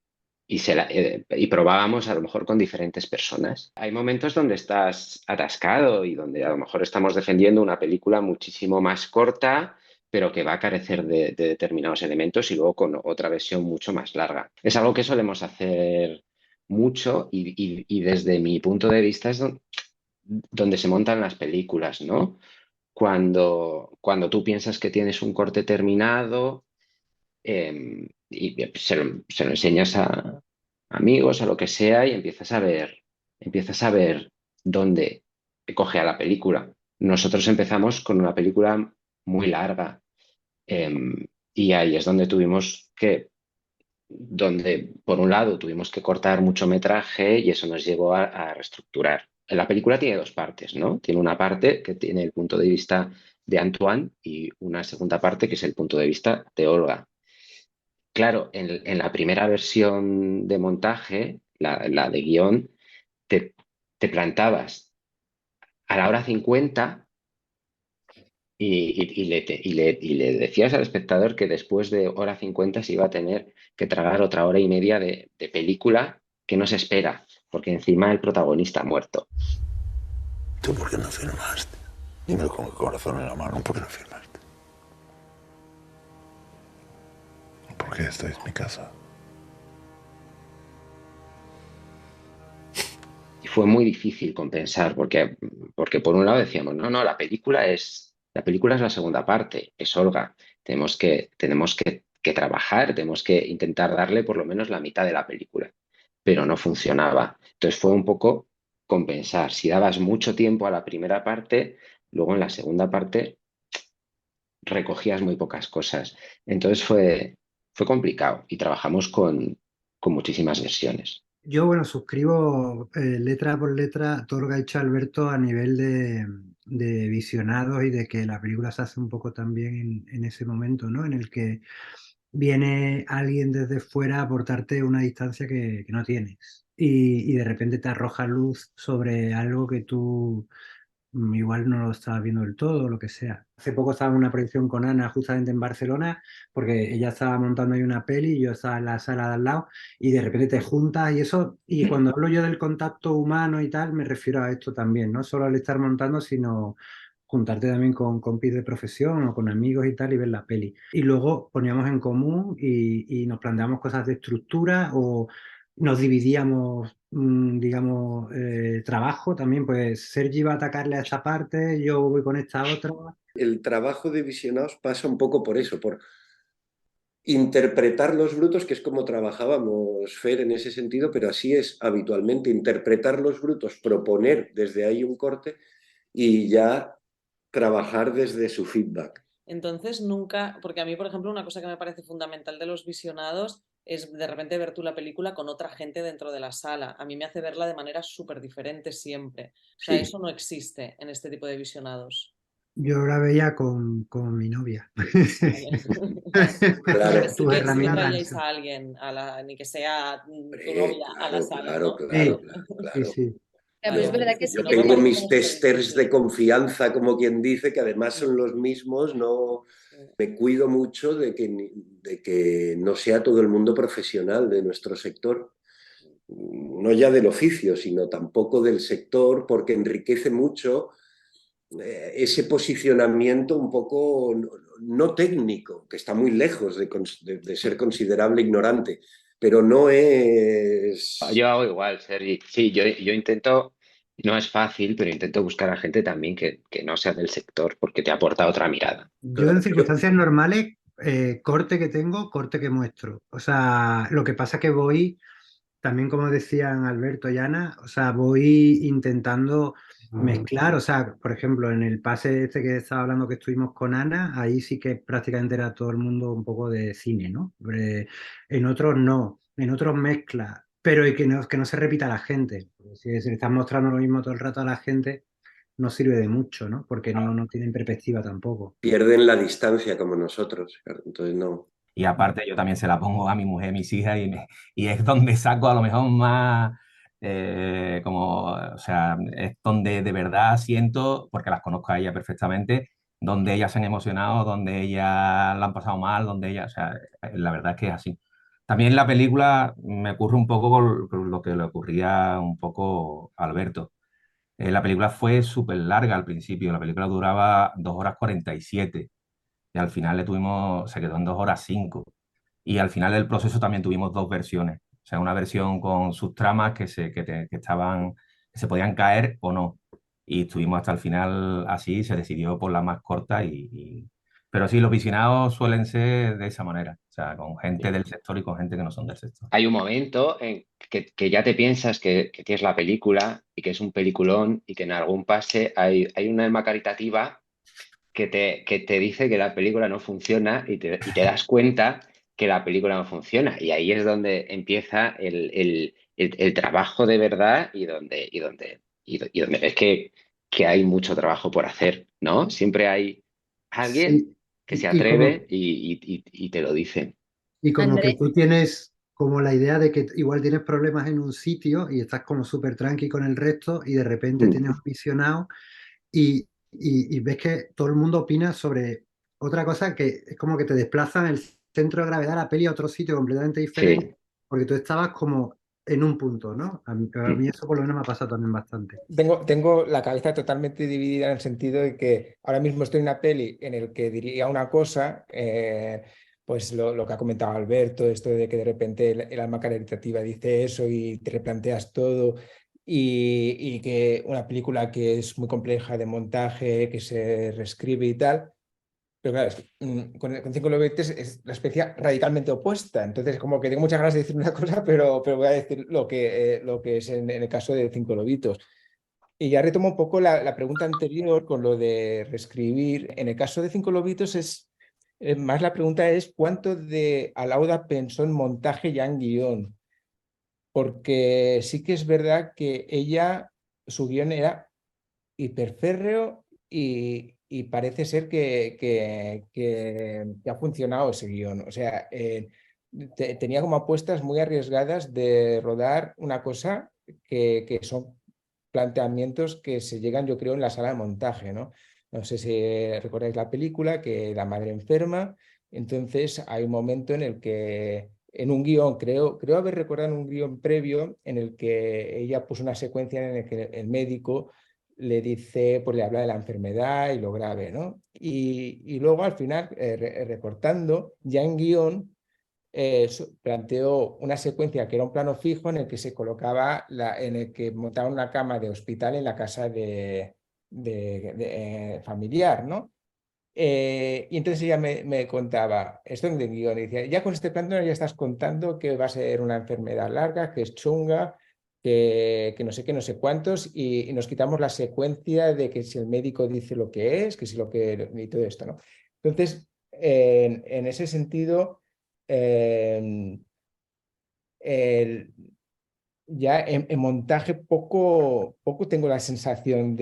y probábamos a lo mejor con diferentes personas. Hay momentos donde estás atascado y donde a lo mejor estamos defendiendo una película muchísimo más corta, pero que va a carecer de determinados elementos y luego con otra versión mucho más larga. Es algo que solemos hacer mucho y desde mi punto de vista es donde se montan las películas, ¿no? Cuando tú piensas que tienes un corte terminado y se lo enseñas a amigos, a lo que sea, y empiezas a ver dónde coge a la película. Nosotros empezamos con una película muy larga, y ahí es donde por un lado tuvimos que cortar mucho metraje y eso nos llevó a reestructurar. La película tiene 2 partes, ¿no? Tiene una parte que tiene el punto de vista de Antoine y una segunda parte que es el punto de vista de Olga. Claro, en la primera versión de montaje, la de guión, te plantabas a la hora 50 y le decías al espectador que después de hora 50 se iba a tener que tragar otra hora y media de película que no se espera, porque encima el protagonista ha muerto. ¿Tú por qué no firmaste? Dímelo con el corazón en la mano. ¿Por qué no firmaste? Porque esta es mi casa. Y fue muy difícil compensar, porque por un lado decíamos, no, la película es la segunda parte, es Olga. Tenemos que trabajar, tenemos que intentar darle por lo menos la mitad de la película, pero no funcionaba. Entonces fue un poco compensar. Si dabas mucho tiempo a la primera parte, luego en la segunda parte recogías muy pocas cosas. Entonces fue complicado y trabajamos con muchísimas versiones. Yo, bueno, suscribo letra por letra todo lo que ha dicho Alberto a nivel de visionados y de que la película se hace un poco también en ese momento, ¿no? En el que viene alguien desde fuera a aportarte una distancia que no tienes y de repente te arroja luz sobre algo que tú igual no lo estabas viendo del todo o lo que sea. Hace poco estaba en una proyección con Ana justamente en Barcelona porque ella estaba montando ahí una peli y yo estaba en la sala de al lado y de repente te juntas y eso, y cuando hablo yo del contacto humano y tal, me refiero a esto también, no solo al estar montando, sino juntarte también con compis de profesión o con amigos y tal y ver la peli. Y luego poníamos en común y nos planteamos cosas de estructura o nos dividíamos, digamos, trabajo también, pues Sergi va a atacarle a esta parte, yo voy con esta otra. El trabajo de visionados pasa un poco por eso, por interpretar los brutos, que es como trabajábamos Fer en ese sentido, pero así es habitualmente, interpretar los brutos, proponer desde ahí un corte y ya trabajar desde su feedback. Entonces nunca, porque a mí, por ejemplo, una cosa que me parece fundamental de los visionados es de repente ver tú la película con otra gente dentro de la sala. A mí me hace verla de manera súper diferente siempre. O sea, Sí. eso no existe en este tipo de visionados. Yo la veía con mi novia. Pero que Claro, sí que, sí que herramientas. traíais a alguien, ni que sea tu hombre, novia, a la claro, sala, claro, ¿no? Sí, claro, sí, claro. sí. Pero es Vale, verdad vale. que Sí, sí, Yo sí no, que no tengo tiene conozco mis la testers experiencia. de confianza, como quien dice, que además son los mismos. No me cuido mucho de que no sea todo el mundo profesional de nuestro sector. No ya del oficio, sino tampoco del sector, porque enriquece mucho ese posicionamiento un poco no técnico, que está muy lejos de ser considerable ignorante, pero no es... Yo hago igual, Sergi. Sí, yo intento, no es fácil, pero intento buscar a gente también que no sea del sector porque te aporta otra mirada. Yo en Claro, circunstancias normales, corte que tengo, corte que muestro. O sea, lo que pasa que voy, también como decían Alberto y Ana, o sea, voy intentando mezclar, o sea, por ejemplo, en el pase este que estaba hablando que estuvimos con Ana, ahí sí que prácticamente era todo el mundo un poco de cine, ¿no? En otros no, en otros mezcla, pero y que no se repita la gente. Porque si le estás mostrando lo mismo todo el rato a la gente, no sirve de mucho, ¿no? Porque no tienen perspectiva tampoco. pierden la distancia como nosotros. Claro, entonces no. Y aparte yo también se la pongo a mi mujer, mis hijas, y es donde saco a lo mejor más, o sea, es donde de verdad siento, porque las conozco a ella perfectamente, donde ellas se han emocionado, donde ellas la han pasado mal, donde ellas, o sea, la verdad es que es así. También la película me ocurre un poco con lo que le ocurría un poco a Alberto. La película fue súper larga al principio, la película duraba 2 horas 47 y al final se quedó en 2 horas 5. Y al final del proceso también tuvimos dos versiones. O sea, una versión con sus tramas que se podían caer o no. Y estuvimos hasta el final así, se decidió por la más corta Pero sí, los visionados suelen ser de esa manera. O sea, con gente del sector y con gente que no son del sector. Hay un momento en que ya te piensas que tienes la película y que es un peliculón y que en algún pase hay una alma caritativa que te dice que la película no funciona y te das cuenta que la película no funciona. Y ahí es donde empieza el trabajo de verdad y donde ves que hay mucho trabajo por hacer, ¿no? Siempre hay alguien Sí, que se y como, atreve y te lo dice. y como que André, tú tienes como la idea de que igual tienes problemas en un sitio y estás como súper tranqui con el resto y de repente tienes un visionado y ves que todo el mundo opina sobre otra cosa que es como que te desplazan el centro de gravedad de la peli a otro sitio completamente Sí. diferente porque tú estabas como en un punto, ¿no? A mí eso por lo menos me ha pasado también bastante. Tengo la cabeza totalmente dividida en el sentido de que ahora mismo estoy en una peli en el que diría una cosa, pues lo que ha comentado Alberto, esto de que de repente el alma caritativa dice eso y te replanteas todo, y que una película que es muy compleja de montaje, que se reescribe y tal. Pero claro, con Cinco Lobetes es la especie radicalmente opuesta. Entonces, como que tengo muchas ganas de decir una cosa, pero voy a decir lo que es en el caso de Cinco Lobitos. Y ya retomo un poco la pregunta anterior con lo de reescribir. En el caso de Cinco Lobitos más la pregunta es cuánto de Alauda pensó en montaje ya en guión, porque sí que es verdad que su guión era hiperférreo y parece ser que ha funcionado ese guión. O sea, tenía como apuestas muy arriesgadas de rodar una cosa que son planteamientos que se llegan, yo creo, en la sala de montaje, ¿no? No sé si recordáis la película, que la madre enferma, entonces hay un momento en el que en un guión, creo haber recordado en un guión previo en el que ella puso una secuencia en la que el médico le dice, pues le habla de la enfermedad y lo grave, ¿no? Y luego al final, recortando, ya en guión, planteó una secuencia que era un plano fijo en el que se colocaba, en el que montaban una cama de hospital en la casa familiar, ¿no? Y entonces ella me contaba, esto en el guión, y decía, ya con este plano ya estás contando que va a ser una enfermedad larga, que es chunga, que no sé qué, no sé cuántos, y nos quitamos la secuencia de que si el médico dice lo que es, que si lo que, y todo esto, ¿no? Entonces, en ese sentido, eh, el- ya en montaje poco tengo la sensación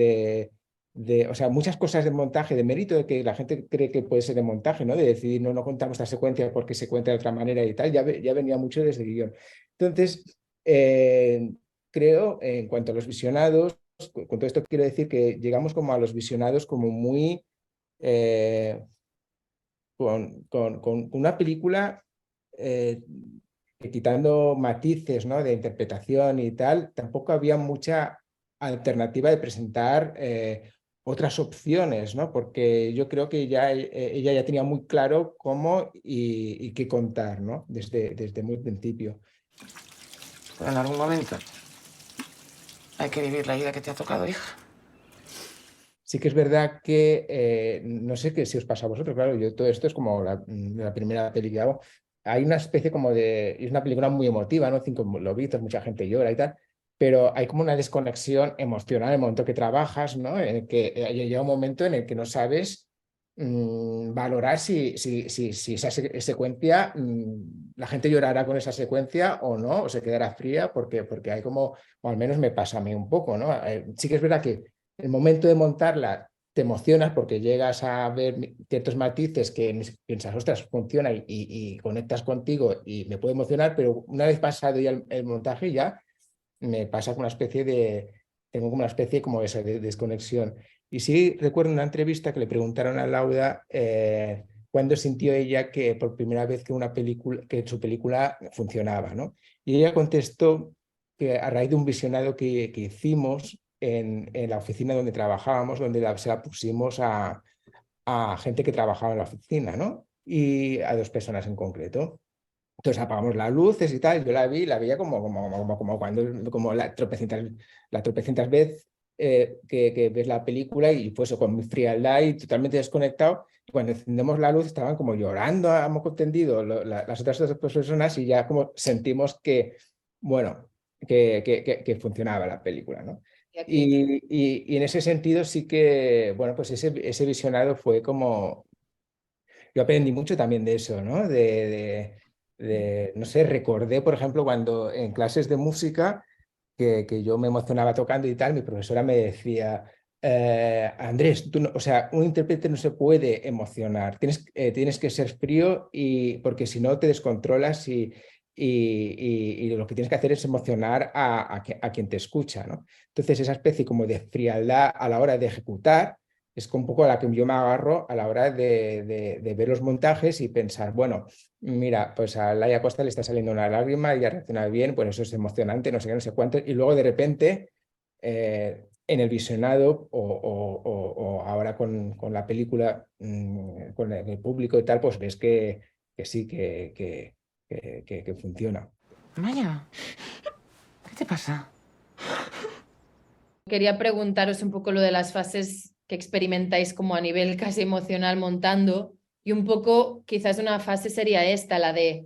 o sea, muchas cosas de montaje, de mérito de que la gente cree que puede ser de montaje, ¿no? De decidir, no contamos esta secuencia porque se cuenta de otra manera y tal, ya venía mucho desde el guión. Entonces, creo, en cuanto a los visionados, con todo esto quiero decir que llegamos como a los visionados como muy... con una película que quitando matices, ¿no? De interpretación y tal, tampoco había mucha alternativa de presentar otras opciones, ¿no? Porque yo creo que ella ya tenía muy claro cómo y qué contar, ¿no? Desde muy principio. Pero en algún momento hay que vivir la vida que te ha tocado, hija. Sí que es verdad que, no sé qué si os pasa a vosotros, claro, yo todo esto es como la primera peli que hago. Hay una especie como es una película muy emotiva, ¿no? 5 lobitos, mucha gente llora y tal, pero hay como una desconexión emocional en el momento que trabajas, ¿no? En el que llega un momento en el que no sabes valorar si esa secuencia, la gente llorará con esa secuencia o no, o se quedará fría, porque hay como, o al menos me pasa a mí un poco, ¿no? Sí que es verdad que el momento de montarla te emocionas porque llegas a ver ciertos matices que piensas, ostras, funciona y conectas contigo y me puede emocionar, pero una vez pasado ya el montaje ya me pasa como una especie tengo como una especie como esa de desconexión. Y sí recuerdo una entrevista que le preguntaron a Lauda cuándo sintió ella que por primera vez que su película funcionaba, ¿no? Y ella contestó que a raíz de un visionado que hicimos en la oficina donde trabajábamos, donde se la pusimos a gente que trabajaba en la oficina, ¿no? Y a 2 personas en concreto. Entonces apagamos las luces y tal, yo la veía como cuando, como la tropecientas veces que ves la película y pues con mi frialdad y totalmente desconectado. Y cuando encendemos la luz estaban como llorando a moco tendido las otras 2 personas y ya como sentimos que, bueno, que funcionaba la película, ¿no? Y en ese sentido sí que, bueno, pues ese visionado fue como, yo aprendí mucho también de eso, ¿no? No sé, recordé, por ejemplo, cuando en clases de música, que yo me emocionaba tocando y tal, mi profesora me decía, Andrés, o sea, un intérprete no se puede emocionar, tienes que ser frío porque si no te descontrolas y lo que tienes que hacer es emocionar a quien te escucha, ¿no? Entonces, esa especie como de frialdad a la hora de ejecutar es un poco a la que yo me agarro a la hora de ver los montajes y pensar, bueno, mira, pues a Laia Costa le está saliendo una lágrima y ha reaccionado bien, pues eso es emocionante, no sé qué, no sé cuánto, y luego de repente en el visionado o ahora con la película, con el público y tal, pues ves que sí, que funciona. Maya, ¿qué te pasa? Quería preguntaros un poco lo de las fases que experimentáis como a nivel casi emocional montando y un poco quizás una fase sería esta, la de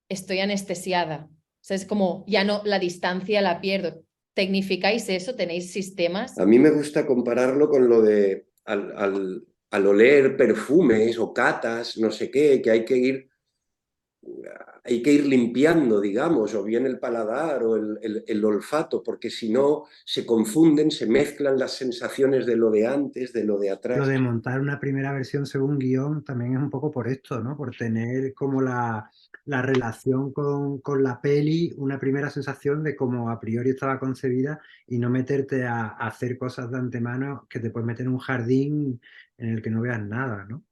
estoy anestesiada. O sea, es como ya no, la distancia la pierdo. ¿Tecnificáis eso? ¿Tenéis sistemas? A mí me gusta compararlo con lo de al oler perfumes o catas, no sé qué, que hay que ir limpiando, digamos, o bien el paladar o el olfato, porque si no se confunden, se mezclan las sensaciones de lo de antes, de lo de atrás. Lo de montar una primera versión según guión también es un poco por esto, ¿no? Por tener como la relación con la peli, una primera sensación de cómo a priori estaba concebida y no meterte a hacer cosas de antemano que te puedes meter en un jardín en el que no veas nada, ¿no?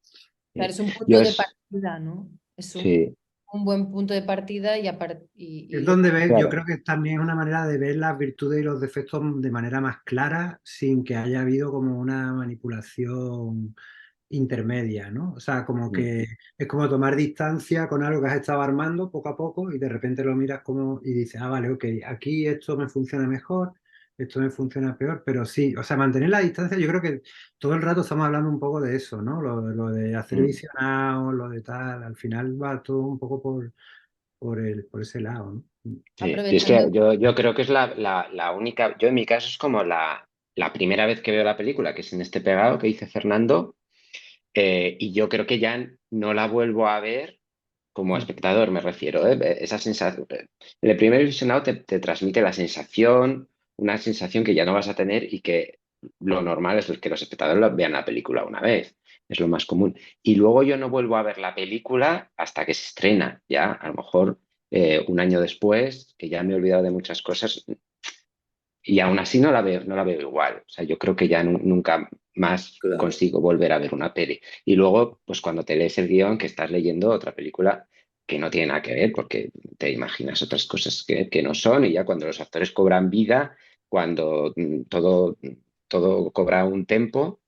Claro, es un punto Yo de es, partida, ¿no? Es sí, un buen punto de partida Es luego... donde ves, yo claro. creo que también es una manera de ver las virtudes y los defectos de manera más clara, sin que haya habido como una manipulación intermedia, ¿no? O sea, como Mm. que es como tomar distancia con algo que has estado armando poco a poco y de repente lo miras como y dices, ah, vale, ok, aquí esto me funciona mejor, esto me funciona peor, pero sí, o sea, mantener la distancia, yo creo que todo el rato estamos hablando un poco de eso, ¿no? Lo de hacer Mm. visionados, lo de tal, al final va todo un poco por ese lado, ¿no? Sí, y es Aprovechando... que yo creo que es la única, yo en mi caso es como la primera vez que veo la película, que es en este pegado que dice Fernando, y yo creo que ya no la vuelvo a ver como espectador, me refiero, esa sensación. El primer visionado te transmite la sensación, una sensación que ya no vas a tener y que lo normal es que los espectadores vean la película una vez, es lo más común. Y luego yo no vuelvo a ver la película hasta que se estrena, ya, a lo mejor un año después, que ya me he olvidado de muchas cosas, y aún así no la veo igual. O sea, yo creo que ya nunca más Claro. consigo volver a ver una peli. Y luego, pues cuando te lees el guión, que estás leyendo otra película que no tiene nada que ver, porque te imaginas otras cosas que no son, y ya cuando los actores cobran vida, cuando todo cobra un tempo,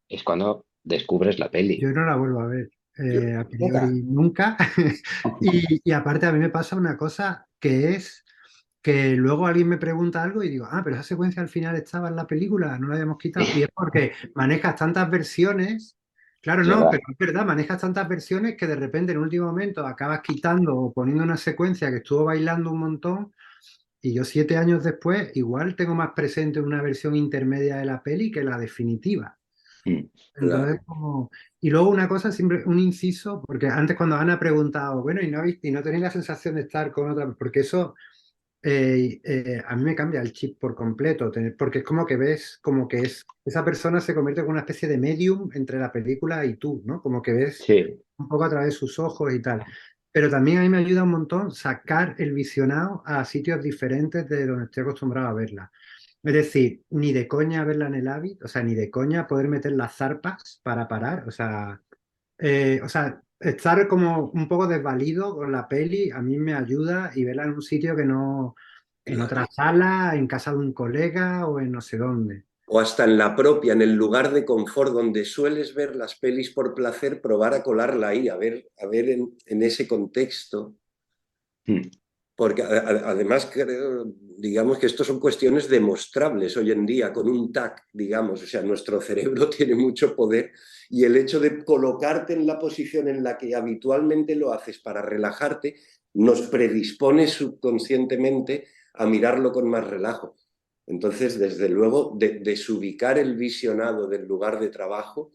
es cuando descubres la peli. Yo no la vuelvo a ver, Yo, a Nunca. priori nunca. Y aparte a mí me pasa una cosa que es que luego alguien me pregunta algo y digo, ah, pero esa secuencia al final estaba en la película, no la habíamos quitado. Y es porque manejas tantas versiones, claro, Es no, verdad. pero es verdad, manejas tantas versiones que de repente en último momento acabas quitando o poniendo una secuencia que estuvo bailando un montón y yo 7 años después igual tengo más presente una versión intermedia de la peli que la definitiva. Mm. Entonces, claro. como... Y luego una cosa, siempre un inciso, porque antes cuando Ana ha preguntado, bueno, y no tenéis la sensación de estar con otra, porque eso a mí me cambia el chip por completo, porque es como que ves, como que es, esa persona se convierte en una especie de medium entre la película y tú, ¿no? Como que ves Sí, un poco a través de sus ojos y tal. Pero también a mí me ayuda un montón sacar el visionado a sitios diferentes de donde estoy acostumbrado a verla. Es decir, ni de coña verla en el Avid, o sea, ni de coña poder meter las zarpas para parar, o sea, estar como un poco desvalido con la peli a mí me ayuda y verla en un sitio que no, en otra Claro. sala, en casa de un colega o en no sé dónde. O hasta en la propia, en el lugar de confort donde sueles ver las pelis por placer, probar a colarla ahí, a ver en ese contexto. mm, Porque además creo, digamos que esto son cuestiones demostrables hoy en día con un TAC, digamos, o sea, nuestro cerebro tiene mucho poder y el hecho de colocarte en la posición en la que habitualmente lo haces para relajarte nos predispone subconscientemente a mirarlo con más relajo. Entonces, desde luego, desubicar el visionado del lugar de trabajo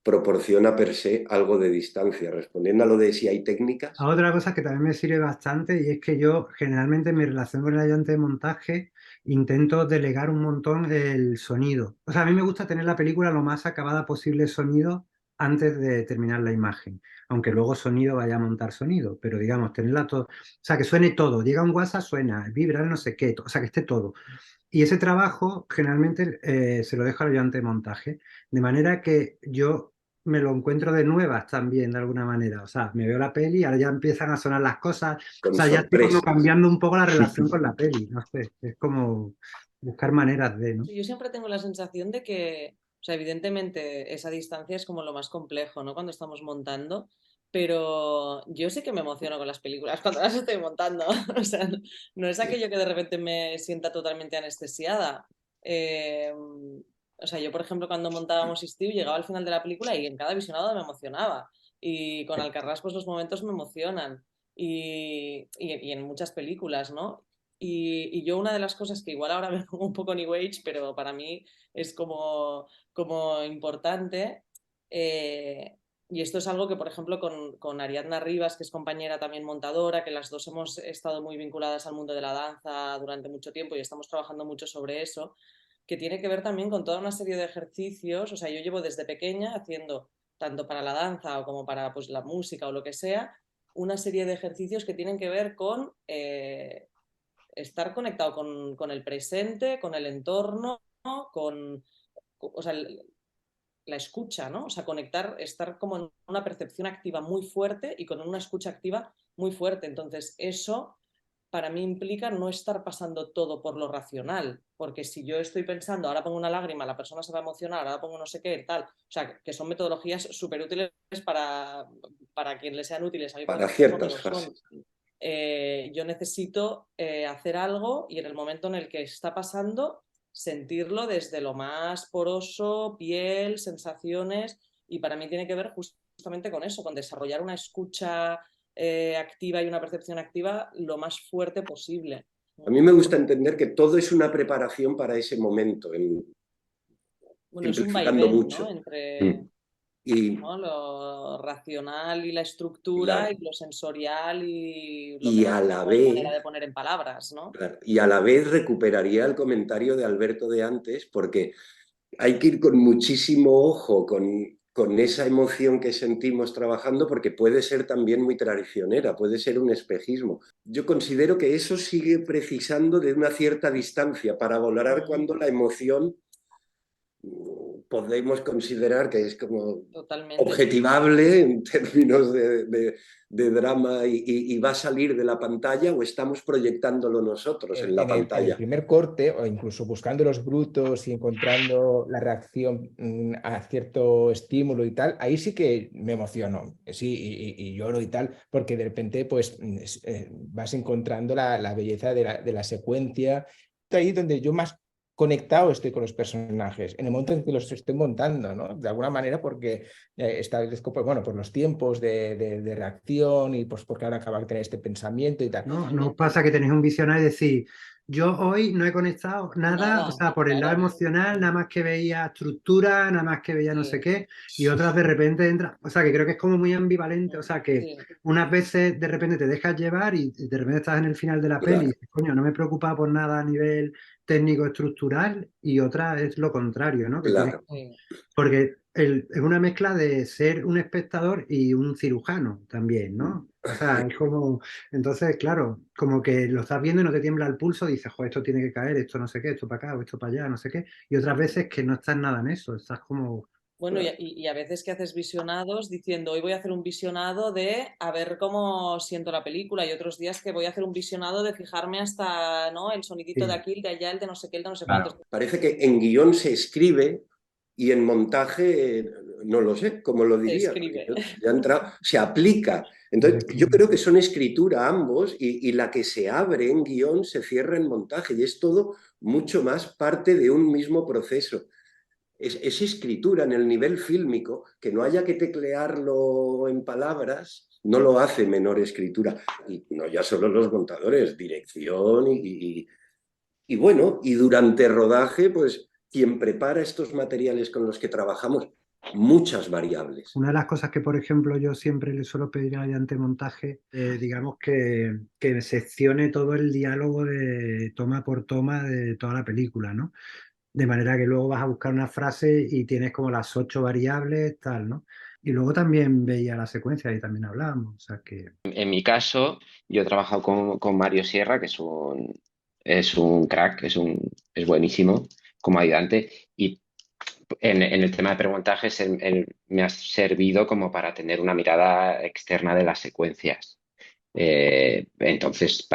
proporciona per se algo de distancia. Respondiendo a lo de si hay técnicas. A otra cosa que también me sirve bastante y es que yo generalmente en mi relación con el ayudante de montaje intento delegar un montón el sonido. O sea, a mí me gusta tener la película lo más acabada posible el sonido antes de terminar la imagen, aunque luego sonido vaya a montar sonido, pero digamos, tenerla todo, o sea, que suene todo, llega un WhatsApp, suena, vibra, no sé qué, o sea, que esté todo. Y ese trabajo generalmente se lo dejo al ayudante de montaje, de manera que yo me lo encuentro de nuevas también, de alguna manera. O sea, me veo la peli, ahora ya empiezan a sonar las cosas. O Con sea, ya estoy como sorpresas. cambiando un poco la relación con la peli. No sé, es como buscar maneras de, ¿no? Yo siempre tengo la sensación de que, o sea, evidentemente esa distancia es como lo más complejo, ¿no? Cuando estamos montando, pero yo sí que me emociono con las películas cuando las estoy montando. O sea, no es aquello que de repente me sienta totalmente anestesiada. O sea, yo, por ejemplo, cuando montábamos Steve, llegaba al final de la película y en cada visionado me emocionaba. Y con Alcarrás, pues los momentos me emocionan. Y en muchas películas, ¿no? Y yo una de las cosas que igual ahora me pongo un poco New Age, pero para mí es como importante, y esto es algo que, por ejemplo, con Ariadna Rivas, que es compañera también montadora, que las dos hemos estado muy vinculadas al mundo de la danza durante mucho tiempo y estamos trabajando mucho sobre eso, que tiene que ver también con toda una serie de ejercicios. O sea, yo llevo desde pequeña haciendo, tanto para la danza o como para pues, la música o lo que sea, una serie de ejercicios que tienen que ver con estar conectado con el presente, con el entorno, con, o sea, la escucha, ¿no? O sea, conectar, estar como en una percepción activa muy fuerte y con una escucha activa muy fuerte. Entonces, eso para mí implica no estar pasando todo por lo racional, porque si yo estoy pensando, ahora pongo una lágrima, la persona se va a emocionar, ahora pongo no sé qué, tal, o sea, que son metodologías súper útiles para quien le sean útiles, a mí, por Para ejemplo, no me ciertas lo son. fases. Yo necesito hacer algo y en el momento en el que está pasando, sentirlo desde lo más poroso, piel, sensaciones, y para mí tiene que ver justamente con eso, con desarrollar una escucha activa y una percepción activa lo más fuerte posible. A mí me gusta entender que todo es una preparación para ese momento, Bueno, es un simplificando vaivén, ¿no? mucho. Entre mm. Y, ¿no? Lo racional y la estructura claro, y lo sensorial y lo que y no a la tenemos manera vez, de poner en palabras, ¿no? claro, y a la vez recuperaría el comentario de Alberto de antes, porque hay que ir con muchísimo ojo con esa emoción que sentimos trabajando, porque puede ser también muy traicionera, puede ser un espejismo. Yo considero que eso sigue precisando de una cierta distancia para valorar cuando la emoción podemos considerar que es como Totalmente. objetivable en términos de drama y va a salir de la pantalla, o estamos proyectándolo nosotros en la En el pantalla. primer corte, o incluso buscando los brutos y encontrando la reacción a cierto estímulo y tal, ahí sí que me emociono, sí, y lloro y tal, porque de repente pues vas encontrando la belleza de la secuencia. Ahí donde yo más conectado estoy con los personajes, en el momento en que los estoy montando, ¿no? De alguna manera, porque establezco, pues, bueno, por los tiempos de reacción y pues porque ahora acaba de tener este pensamiento y tal. ¿No os pasa que tenéis un visionario y decís, yo hoy no he conectado nada, o sea, por el lado claro. emocional, nada más que veía estructura, nada más que veía no sé qué, y otras de repente entra, o sea, que creo que es como muy ambivalente, o sea, que unas veces de repente te dejas llevar y de repente estás en el final de la peli y Claro. dices, coño, no me preocupa por nada a nivel técnico estructural, y otra es lo contrario, ¿no? Que tienes, Claro. porque es una mezcla de ser un espectador y un cirujano también, ¿no? O sea, es como, entonces, claro, como que lo estás viendo y no te tiembla el pulso, dices, joder, esto tiene que caer, esto no sé qué, esto para acá o esto para allá, no sé qué. Y otras veces que no estás nada en eso, estás como... Bueno, y a veces que haces visionados diciendo, hoy voy a hacer un visionado de a ver cómo siento la película, y otros días que voy a hacer un visionado de fijarme hasta, ¿no? El sonidito de Sí. aquí, el de allá, el de no sé qué, el de no sé Claro. cuántos. Parece que en guión se escribe y en montaje no lo sé, cómo lo Se diría. escribe. Ya entra, se aplica. Entonces, yo creo que son escritura ambos, y la que se abre en guión se cierra en montaje, y es todo mucho más parte de un mismo proceso. Es escritura en el nivel fílmico, que no haya que teclearlo en palabras, no lo hace menor escritura. Y no ya solo los montadores, dirección y bueno, y durante rodaje, pues quien prepara estos materiales con los que trabajamos, muchas variables. Una de las cosas que, por ejemplo, yo siempre le suelo pedir al ayudante de montaje, digamos que seccione todo el diálogo de toma por toma de toda la película, ¿no? De manera que luego vas a buscar una frase y tienes como las 8 variables, tal, ¿no? Y luego también veía la secuencia y también hablábamos, o sea que... En mi caso, yo he trabajado con Mario Sierra, que es un crack, es buenísimo como ayudante, y en el tema de premontajes él me ha servido como para tener una mirada externa de las secuencias. Entonces,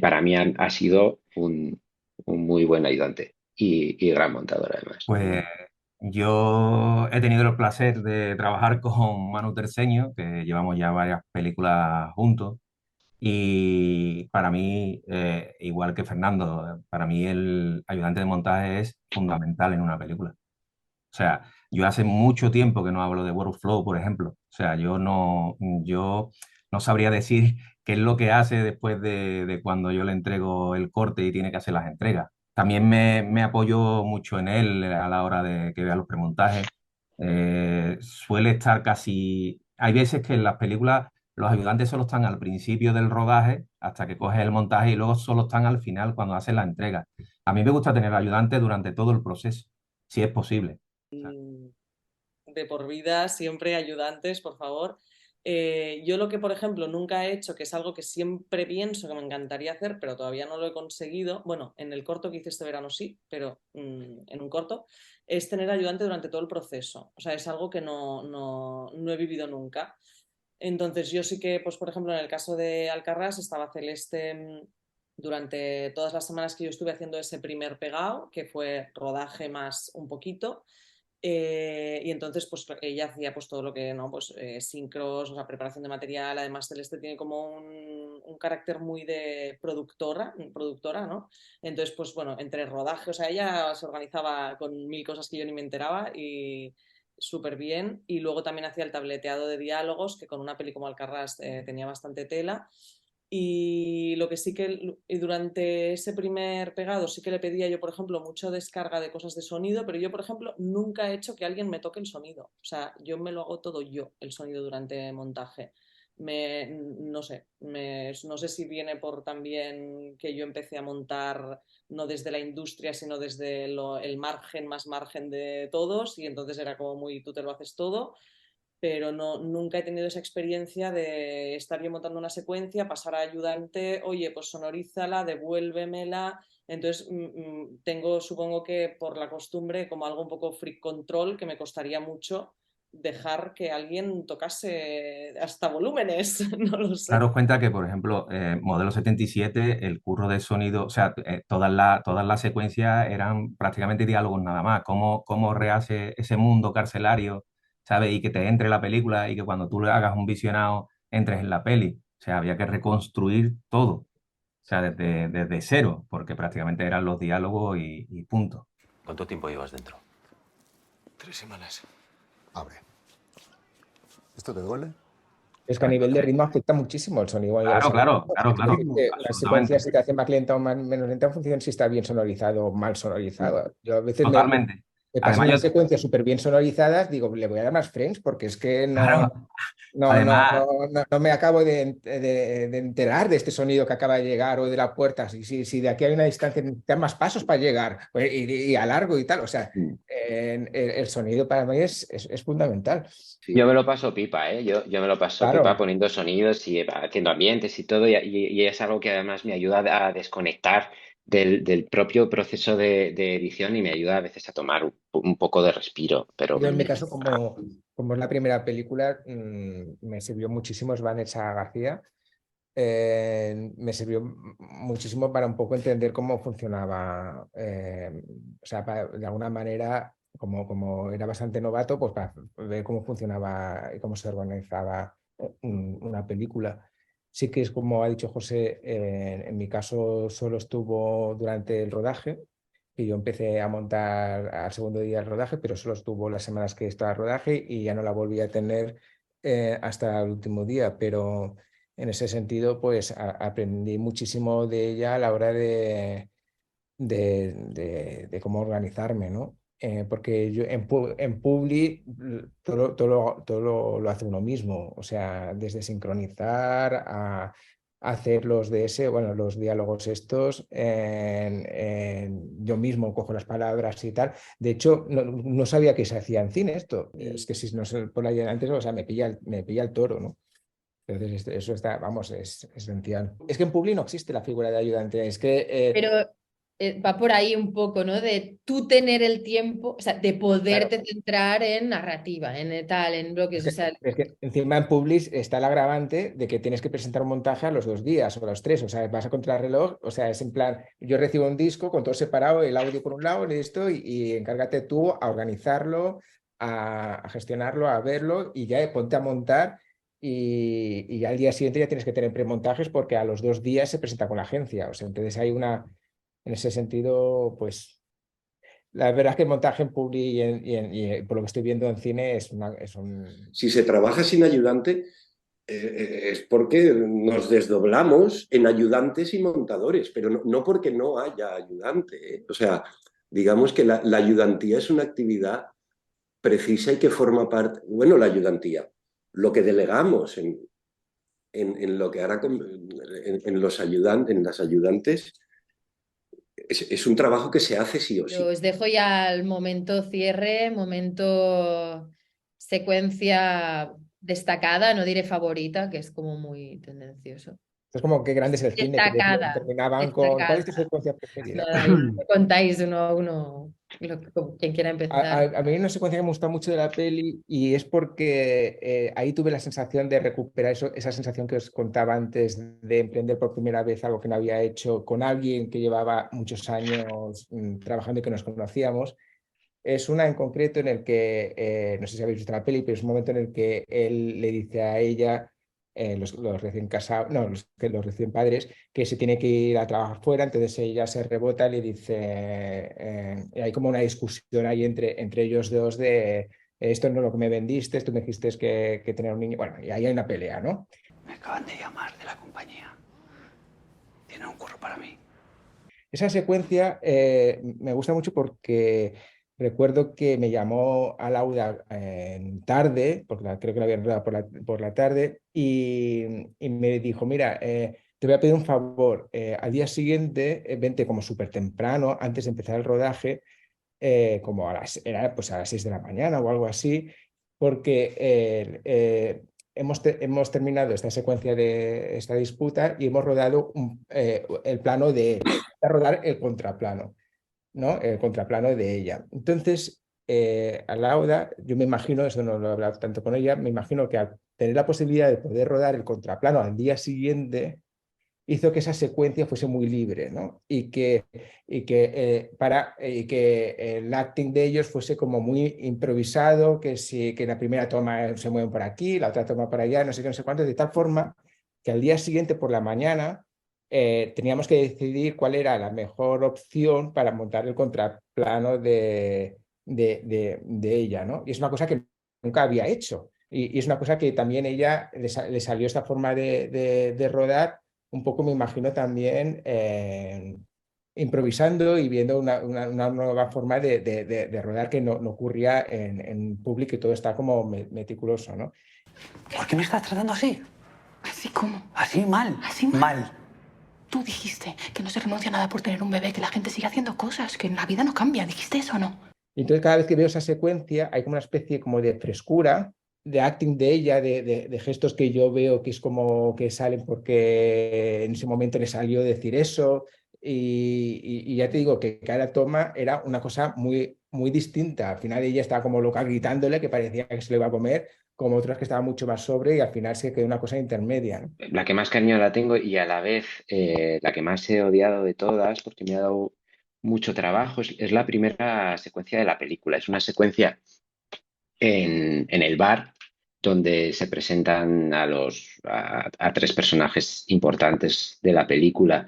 para mí ha sido un muy buen ayudante y gran montador además. Pues yo he tenido el placer de trabajar con Manu Terceño, que llevamos ya varias películas juntos. Y para mí, igual que Fernando, para mí el ayudante de montaje es fundamental en una película. O sea, yo hace mucho tiempo que no hablo de workflow, por ejemplo. O sea, yo no sabría decir qué es lo que hace después de cuando yo le entrego el corte y tiene que hacer las entregas. También me apoyo mucho en él a la hora de que vea los premontajes. Suele estar casi... Hay veces que en las películas los ayudantes solo están al principio del rodaje hasta que coges el montaje, y luego solo están al final cuando hacen la entrega. A mí me gusta tener ayudantes durante todo el proceso, si es posible. De por vida, siempre ayudantes, por favor. Yo lo que, por ejemplo, nunca he hecho, que es algo que siempre pienso que me encantaría hacer, pero todavía no lo he conseguido, bueno, en el corto que hice este verano sí, pero en un corto, es tener ayudante durante todo el proceso. O sea, es algo que no he vivido nunca. Entonces, yo sí que, pues, por ejemplo, en el caso de Alcarrás, estaba Celeste durante todas las semanas que yo estuve haciendo ese primer pegado, que fue rodaje más un poquito. Y entonces pues ella hacía pues todo lo que no, pues sincros, o sea, preparación de material. Además Celeste tiene como un carácter muy de productora, ¿no? Entonces pues bueno, entre rodaje, o sea, ella se organizaba con 1000 cosas que yo ni me enteraba, y súper bien. Y luego también hacía el tableteado de diálogos, que con una peli como Alcarrás tenía bastante tela. Y lo que sí que durante ese primer pegado sí que le pedía yo, por ejemplo, mucho descarga de cosas de sonido, pero yo, por ejemplo, nunca he hecho que alguien me toque el sonido. O sea, yo me lo hago todo yo, el sonido durante montaje. no sé, no sé si viene por también que yo empecé a montar no desde la industria, sino desde el margen, más margen de todos, y entonces era como muy, tú te lo haces todo, pero nunca he tenido esa experiencia de estar yo montando una secuencia, pasar a ayudante, oye, pues sonorízala, devuélvemela. Entonces tengo, supongo que por la costumbre, como algo un poco freak control, que me costaría mucho dejar que alguien tocase hasta volúmenes, no lo sé. Daros cuenta que, por ejemplo, Modelo 77, el curro de sonido, o sea, todas las secuencias eran prácticamente diálogos nada más. Cómo rehace ese mundo carcelario, ¿sabes? Y que te entre la película y que cuando tú le hagas un visionado entres en la peli. O sea, había que reconstruir todo. O sea, desde cero, porque prácticamente eran los diálogos y punto. ¿Cuánto tiempo llevas dentro? 3 semanas. Abre. ¿Esto te duele? Es que a nivel de ritmo afecta muchísimo el sonido. Claro. La secuencia se te hace más lenta o menos lenta en función si está bien sonorizado o mal sonorizado. Yo a veces Totalmente. me pasan unas secuencias súper bien sonorizadas, digo, le voy a dar más frames porque es que no me acabo de enterar de este sonido que acaba de llegar o de la puerta. Si de aquí hay una distancia, necesitan más pasos para llegar y a largo y tal. O sea, el sonido para mí es fundamental. Yo me lo paso pipa, ¿eh? Yo me lo paso pipa poniendo sonidos y haciendo ambientes y todo, y es algo que además me ayuda a desconectar del propio proceso de edición y me ayuda a veces a tomar un poco de respiro. Pero yo en mi caso, como es la primera película, me sirvió muchísimo, es Vanessa García. Me sirvió muchísimo para un poco entender cómo funcionaba, o sea, de alguna manera, como era bastante novato, pues para ver cómo funcionaba y cómo se organizaba una película. Sí que es como ha dicho José, en mi caso solo estuvo durante el rodaje, y yo empecé a montar al segundo día del rodaje, pero solo estuvo las semanas que estaba el rodaje y ya no la volví a tener hasta el último día, pero en ese sentido, pues aprendí muchísimo de ella a la hora de cómo organizarme, ¿no? Porque yo en Publi todo lo hace uno mismo, o sea, desde sincronizar a hacer los DS, bueno, los diálogos estos, yo mismo cojo las palabras y tal. De hecho, no sabía que se hacía en cine esto. Es que si no se por ahí antes, o sea, me pilla el toro, ¿no? Entonces, eso está, vamos, es esencial. Es que en Publi no existe la figura de ayudante, es que... Pero va por ahí un poco, ¿no? De tú tener el tiempo, o sea, de poderte centrar en narrativa, en tal, en bloques. Es que encima en Publi está el agravante de que tienes que presentar un montaje a los 2 días o a los 3, o sea, vas a contrarreloj, o sea, es en plan, yo recibo un disco con todo separado, el audio por un lado, esto, y encárgate tú a organizarlo, a gestionarlo, a verlo, y ya ponte a montar. Y al día siguiente ya tienes que tener premontajes porque a los 2 días se presenta con la agencia. O sea, entonces hay en ese sentido, pues la verdad es que el montaje en Publi y por lo que estoy viendo en cine es un... Si se trabaja sin ayudante, es porque nos desdoblamos en ayudantes y montadores, pero no porque no haya ayudante, ¿eh? O sea, digamos que la ayudantía es una actividad precisa y que forma parte, bueno, la ayudantía, lo que delegamos en lo que hará en las ayudantes, es un trabajo que se hace sí o sí. Yo os dejo ya el momento cierre, momento secuencia destacada, no diré favorita, que es como muy tendencioso. Es como qué grande es el cine, que terminaban con ¿cuál es tu secuencia preferida? Me contáis uno a uno, quien quiera empezar. A mí una secuencia que me gusta mucho de la peli y es porque ahí tuve la sensación de recuperar esa sensación que os contaba antes de emprender por primera vez algo que no había hecho con alguien que llevaba muchos años trabajando y que nos conocíamos. Es una en concreto en el que, no sé si habéis visto la peli, pero es un momento en el que él le dice a ella, los recién casados, no, los recién padres, que se tiene que ir a trabajar fuera, entonces ella se rebota y le dice, hay como una discusión ahí entre ellos dos de esto no es lo que me vendiste, tú me dijiste que tener un niño, bueno, y ahí hay una pelea, ¿no? Me acaban de llamar de la compañía. Tienen un curro para mí. Esa secuencia me gusta mucho porque recuerdo que me llamó a Lauda en tarde, porque creo que la había rodado por la tarde, y me dijo, mira, te voy a pedir un favor, al día siguiente vente como súper temprano, antes de empezar el rodaje, como era pues a las 6 de la mañana o algo así, porque hemos terminado esta secuencia de esta disputa y hemos rodado el plano de rodar el contraplano, ¿no? El contraplano de ella. Entonces, a Lauda, yo me imagino, eso no lo he hablado tanto con ella, me imagino que al tener la posibilidad de poder rodar el contraplano al día siguiente, hizo que esa secuencia fuese muy libre, ¿no? Y que el acting de ellos fuese como muy improvisado, que la primera toma se mueven por aquí, la otra toma por allá, no sé qué, no sé cuánto, de tal forma que al día siguiente por la mañana teníamos que decidir cuál era la mejor opción para montar el contraplano de ella, ¿no? Y es una cosa que nunca había hecho. Y es una cosa que también ella le salió esta forma de rodar un poco, me imagino, también improvisando y viendo una nueva forma de rodar que no ocurría en público y todo está como meticuloso, ¿no? ¿Por qué me estás tratando así? ¿Así cómo? Así mal. ¿Así mal? Mal. Tú dijiste que no se renuncia a nada por tener un bebé, que la gente sigue haciendo cosas, que la vida no cambia. ¿Dijiste eso o no? Y entonces cada vez que veo esa secuencia hay como una especie como de frescura, de acting de ella, de gestos que yo veo que es como que salen porque en ese momento le salió decir eso. Y ya te digo que cada toma era una cosa muy, muy distinta. Al final ella estaba como loca gritándole que parecía que se lo iba a comer, como otras que estaban mucho más sobre y al final se quedó una cosa intermedia, ¿no? La que más cariño la tengo y a la vez la que más he odiado de todas, porque me ha dado mucho trabajo, es la primera secuencia de la película. Es una secuencia en el bar donde se presentan a tres personajes importantes de la película.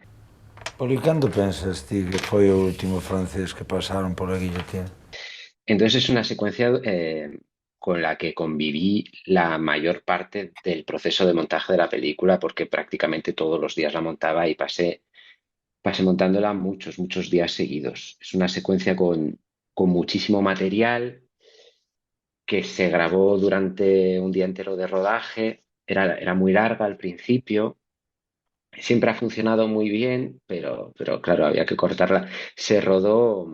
Por cando pensas ti que foi o último francés que pasaron por la guillotina? Entonces es una secuencia con la que conviví la mayor parte del proceso de montaje de la película porque prácticamente todos los días la montaba y pasé montándola muchos días seguidos. Es una secuencia con muchísimo material que se grabó durante un día entero de rodaje. Era muy larga al principio. Siempre ha funcionado muy bien, pero claro, había que cortarla. Se rodó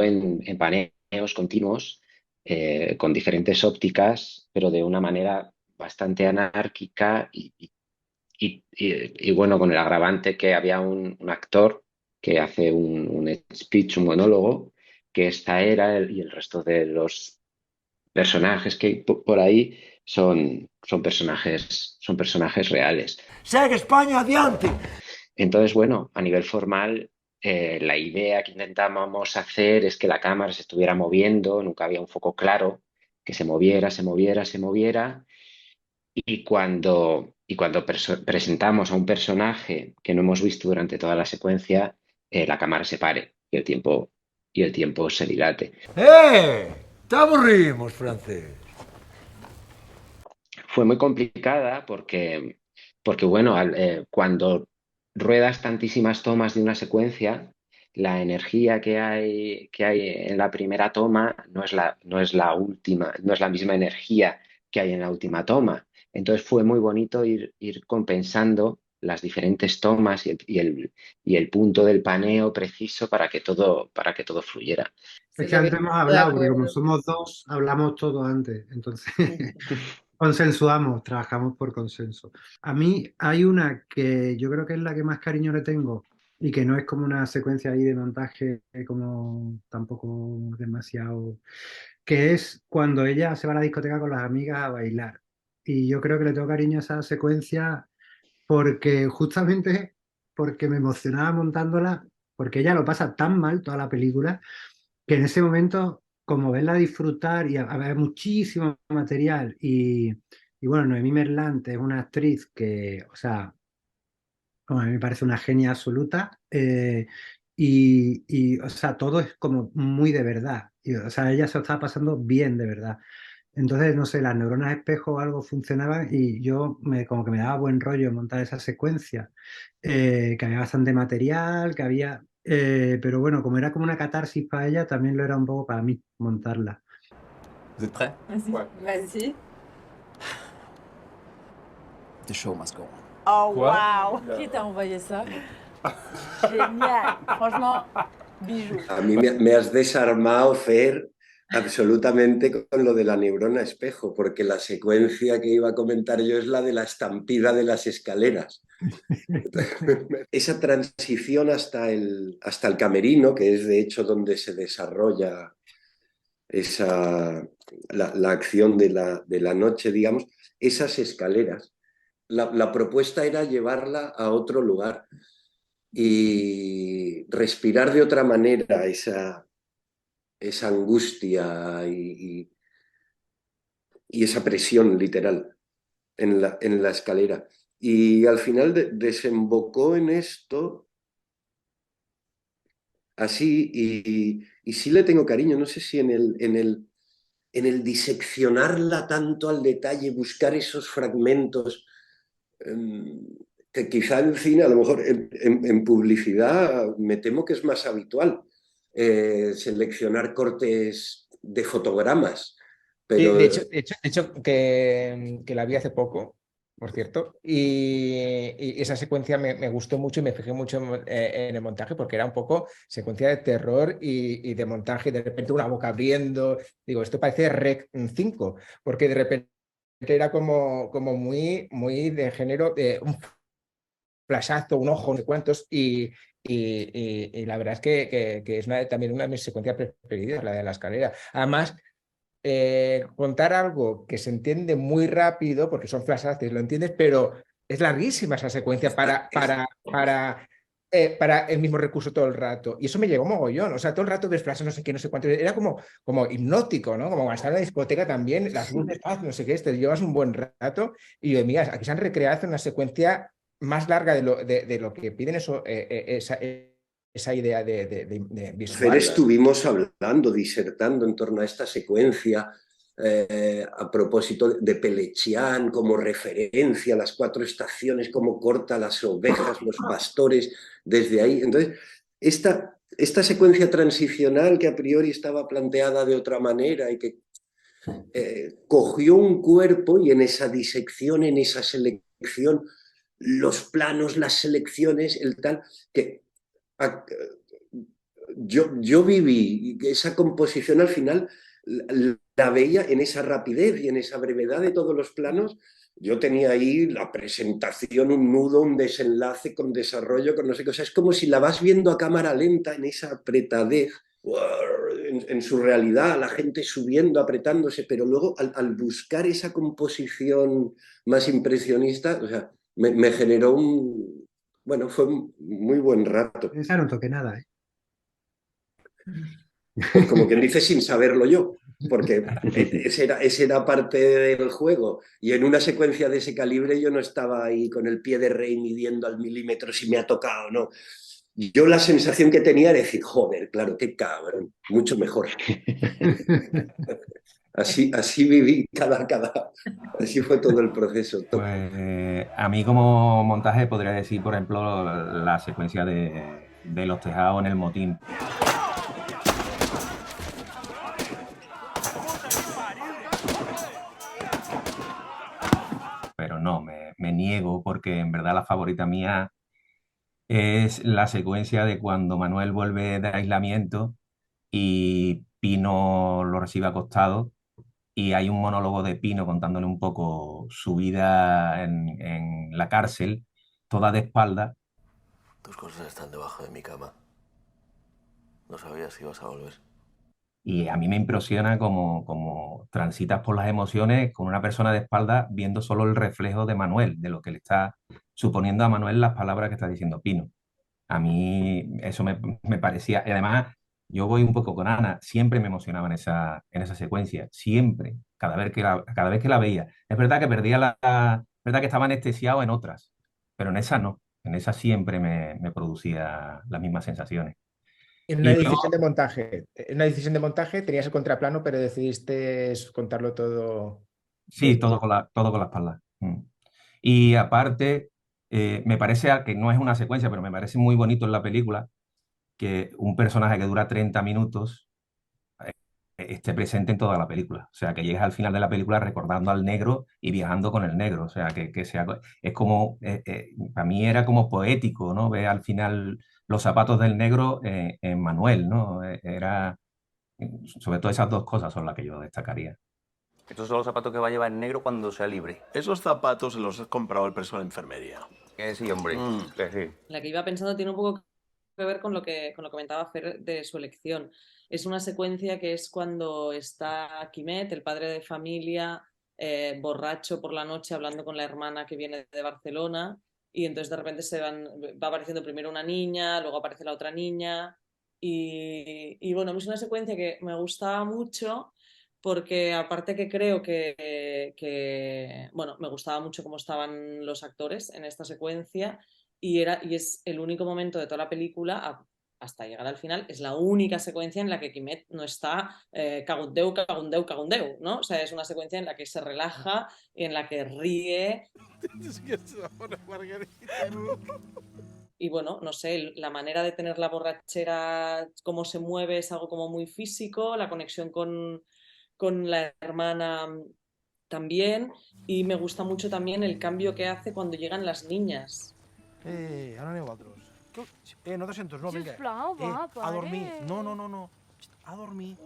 en paneos continuos, con diferentes ópticas, pero de una manera bastante anárquica y bueno, con el agravante que había un actor que hace un speech, un monólogo, que esta era y el resto de los personajes que hay por ahí son personajes reales. Segue España adiante! Entonces, bueno, a nivel formal, la idea que intentábamos hacer es que la cámara se estuviera moviendo, nunca había un foco claro, que se moviera, y cuando presentamos a un personaje que no hemos visto durante toda la secuencia, la cámara se pare y el tiempo se dilate. Te aburrimos, francés. Fue muy complicada porque bueno, cuando ruedas tantísimas tomas de una secuencia, la energía que hay en la primera toma no es la última, no es la misma energía que hay en la última toma. Entonces fue muy bonito ir compensando las diferentes tomas y el punto del paneo preciso para que todo fluyera. Es que antes hemos hablado, porque como somos dos, hablamos todo antes. Entonces, consensuamos, trabajamos por consenso. A mí hay una que yo creo que es la que más cariño le tengo y que no es como una secuencia ahí de montaje como tampoco demasiado, que es cuando ella se va a la discoteca con las amigas a bailar. Y yo creo que le tengo cariño a esa secuencia porque justamente porque me emocionaba montándola, porque ella lo pasa tan mal toda la película que en ese momento, como verla disfrutar y haber muchísimo material y bueno, Noemí Merlant es una actriz que, o sea, como a mí me parece una genia absoluta o sea, todo es como muy de verdad. O sea, ella se lo estaba pasando bien de verdad. Entonces, no sé, las neuronas espejo o algo funcionaban y yo como que me daba buen rollo montar esa secuencia, que había bastante material, que había Pero bueno, como era como una catarsis para ella, también lo era un poco para mí montarla. Vous êtes prêts? Vas-y. The show must go on. Oh Quoi? waouh! Qui t'a envoyé ça? Génial! Franchement, bijou. A mí me has desarmado, Fer, absolutamente con lo de la neurona espejo, porque la secuencia que iba a comentar yo es la de la estampida de las escaleras. Esa transición hasta el camerino, que es de hecho donde se desarrolla la acción de la noche, digamos, esas escaleras. La propuesta era llevarla a otro lugar y respirar de otra manera esa angustia y esa presión literal en la escalera. Y al final desembocó en esto así, y sí le tengo cariño, no sé si en el diseccionarla tanto al detalle, buscar esos fragmentos, que quizá en cine, a lo mejor en publicidad, me temo que es más habitual, seleccionar cortes de fotogramas. Pero... De hecho que la vi hace poco, por cierto, y esa secuencia me gustó mucho y me fijé mucho en el montaje porque era un poco secuencia de terror y de montaje, de repente una boca abriendo, digo, esto parece Rec 5, porque de repente era como muy, muy de género, un flashazo, un ojo, no sé cuántos, y la verdad es que es también una de mis secuencias preferidas, la de la escalera. Además, contar algo que se entiende muy rápido, porque son flashazos, lo entiendes, pero es larguísima esa secuencia para el mismo recurso todo el rato. Y eso me llegó mogollón. O sea, todo el rato ves flashes, no sé qué, no sé cuánto. Era como hipnótico, ¿no? Como estar en la discoteca también, las luces, no sé qué, te llevas un buen rato. Y digo, mira, aquí se han recreado una secuencia más larga de lo que piden esa idea de visual. Estuvimos hablando, disertando en torno a esta secuencia, a propósito de Pelechian como referencia a las 4 estaciones, cómo corta las ovejas, los pastores, desde ahí. Entonces, esta secuencia transicional que a priori estaba planteada de otra manera y que cogió un cuerpo, y en esa disección, en esa selección, los planos, las selecciones, el tal, que yo viví esa composición al final, la veía en esa rapidez y en esa brevedad de todos los planos. Yo tenía ahí la presentación, un nudo, un desenlace con desarrollo, con no sé qué. O sea, es como si la vas viendo a cámara lenta en esa apretadez, en su realidad, la gente subiendo, apretándose, pero luego al buscar esa composición más impresionista, o sea, me generó bueno, fue un muy buen rato. Esa no toqué nada, ¿eh? Pues como quien dice, sin saberlo yo, porque ese era parte del juego. Y en una secuencia de ese calibre yo no estaba ahí con el pie de rey midiendo al milímetro si me ha tocado o no. Yo la sensación que tenía era decir, joder, claro, qué cabrón, mucho mejor. Así viví así fue todo el proceso. Pues a mí como montaje podría decir, por ejemplo, la secuencia de los tejados en el motín. Pero no, me niego porque en verdad la favorita mía es la secuencia de cuando Manuel vuelve de aislamiento y Pino lo recibe acostado y hay un monólogo de Pino contándole un poco su vida en la cárcel, toda de espalda. Tus cosas están debajo de mi cama. No sabía si ibas a volver. Y a mí me impresiona como transitas por las emociones con una persona de espalda viendo solo el reflejo de Manuel, de lo que le está suponiendo a Manuel las palabras que está diciendo Pino. A mí eso me parecía, y además yo voy un poco con Ana, siempre me emocionaba en esa secuencia, siempre, cada vez que la veía. Es verdad que es verdad que estaba anestesiado en otras, pero en esa no, en esa siempre me producía las mismas sensaciones. En una decisión de montaje tenías el contraplano, pero decidiste contarlo todo. Sí, todo con la espalda. Y aparte, me parece que no es una secuencia, pero me parece muy bonito en la película que un personaje que dura 30 minutos esté presente en toda la película. O sea, que llegues al final de la película recordando al negro y viajando con el negro. O sea, que sea, es como, para mí era como poético, ¿no? Ver al final los zapatos del negro en Manuel, ¿no? Era, sobre todo esas dos cosas son las que yo destacaría. Estos son los zapatos que va a llevar el negro cuando sea libre. Esos zapatos se los has comprado el personal de enfermería. Que sí, hombre. Que sí. La que iba pensando tiene un poco que ver con lo que comentaba Fer de su elección. Es una secuencia que es cuando está Quimet, el padre de familia, borracho por la noche hablando con la hermana que viene de Barcelona, y entonces de repente va apareciendo primero una niña, luego aparece la otra niña, y bueno, es una secuencia que me gustaba mucho porque aparte que creo bueno, me gustaba mucho cómo estaban los actores en esta secuencia, y es el único momento de toda la película hasta llegar al final, es la única secuencia en la que Quimet no está cagundeu, cagundeu, cagundeu, ¿no? O sea, es una secuencia en la que se relaja, en la que ríe. Y bueno, no sé, la manera de tener la borrachera, cómo se mueve, es algo como muy físico, la conexión con la hermana también, y me gusta mucho también el cambio que hace cuando llegan las niñas. Ara aneu altres. No te sento, no, vinga. Sisplau, va, a dormir. pare. No. A dormir.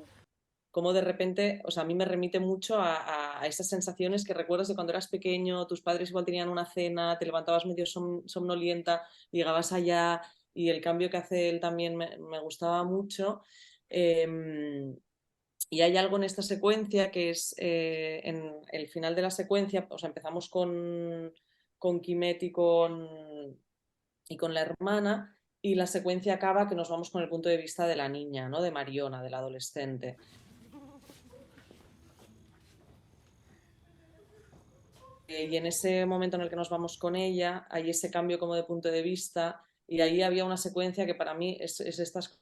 Como de repente, o sea, a mí me remite mucho a esas sensaciones que recuerdas de cuando eras pequeño, tus padres igual tenían una cena, te levantabas medio somnolienta, llegabas allá, y el cambio que hace él también me gustaba mucho. Y hay algo en esta secuencia que es en el final de la secuencia, o sea, empezamos con Quimet y con la hermana, y la secuencia acaba que nos vamos con el punto de vista de la niña, ¿no? De Mariona, de la adolescente. Y en ese momento en el que nos vamos con ella, hay ese cambio como de punto de vista, y ahí había una secuencia que para mí es estas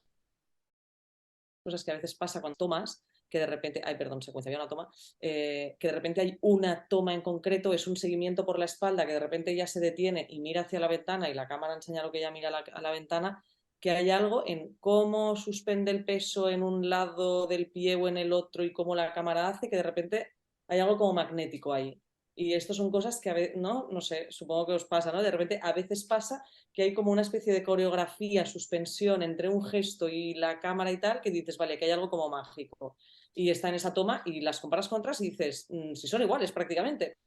cosas que a veces pasa cuando tomas, que de repente, secuencia, había una toma, que de repente hay una toma en concreto, es un seguimiento por la espalda, que de repente ella se detiene y mira hacia la ventana y la cámara enseña lo que ella mira a la ventana, que hay algo en cómo suspende el peso en un lado del pie o en el otro y cómo la cámara hace, que de repente hay algo como magnético ahí. Y esto son cosas que a veces, no sé, supongo que os pasa, ¿no? De repente a veces pasa que hay como una especie de coreografía, suspensión entre un gesto y la cámara y tal, que dices, vale, que hay algo como mágico. Y está en esa toma y las comparas con otras y dices, si son iguales prácticamente.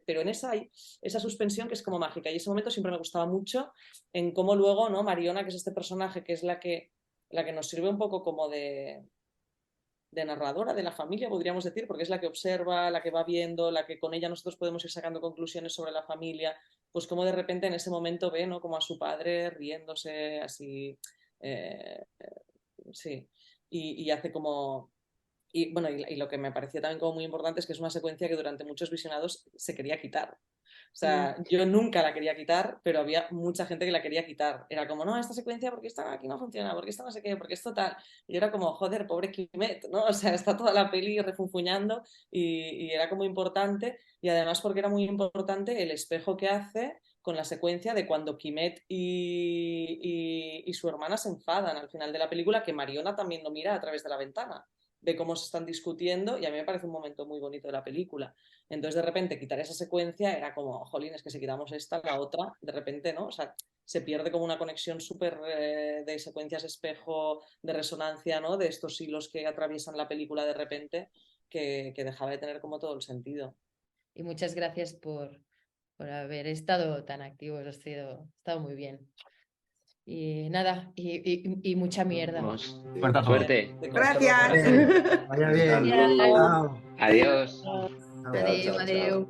Pero en esa hay esa suspensión que es como mágica. Y ese momento siempre me gustaba mucho en cómo luego, ¿no? Mariona, que es este personaje, que es la que nos sirve un poco como de narradora de la familia, podríamos decir, porque es la que observa, la que va viendo, la que con ella nosotros podemos ir sacando conclusiones sobre la familia, pues como de repente en ese momento ve, ¿no? Como a su padre riéndose así, sí, y hace como... Y bueno, y lo que me parecía también como muy importante es que es una secuencia que durante muchos visionados se quería quitar. O sea, yo nunca la quería quitar, pero había mucha gente que la quería quitar. Era como, no, esta secuencia, porque esta aquí no funciona, porque esta no sé qué, porque esto tal. Y yo era como, joder, pobre Quimet, ¿no? O sea, está toda la peli refunfuñando, y era como importante. Y además porque era muy importante el espejo que hace con la secuencia de cuando Quimet y su hermana se enfadan al final de la película, que Mariona también lo mira a través de la ventana, de cómo se están discutiendo, y a mí me parece un momento muy bonito de la película. Entonces, de repente, quitar esa secuencia era como, jolín, es que si quitamos esta, la otra, de repente, ¿no? O sea, se pierde como una conexión súper de secuencias espejo, de resonancia, ¿no? De estos hilos que atraviesan la película de repente, que dejaba de tener como todo el sentido. Y muchas gracias por haber estado tan activos, ha estado muy bien. Y nada, y mucha mierda. Suerte. Gracias. Vaya bien. Adiós. Adiós. Adiós.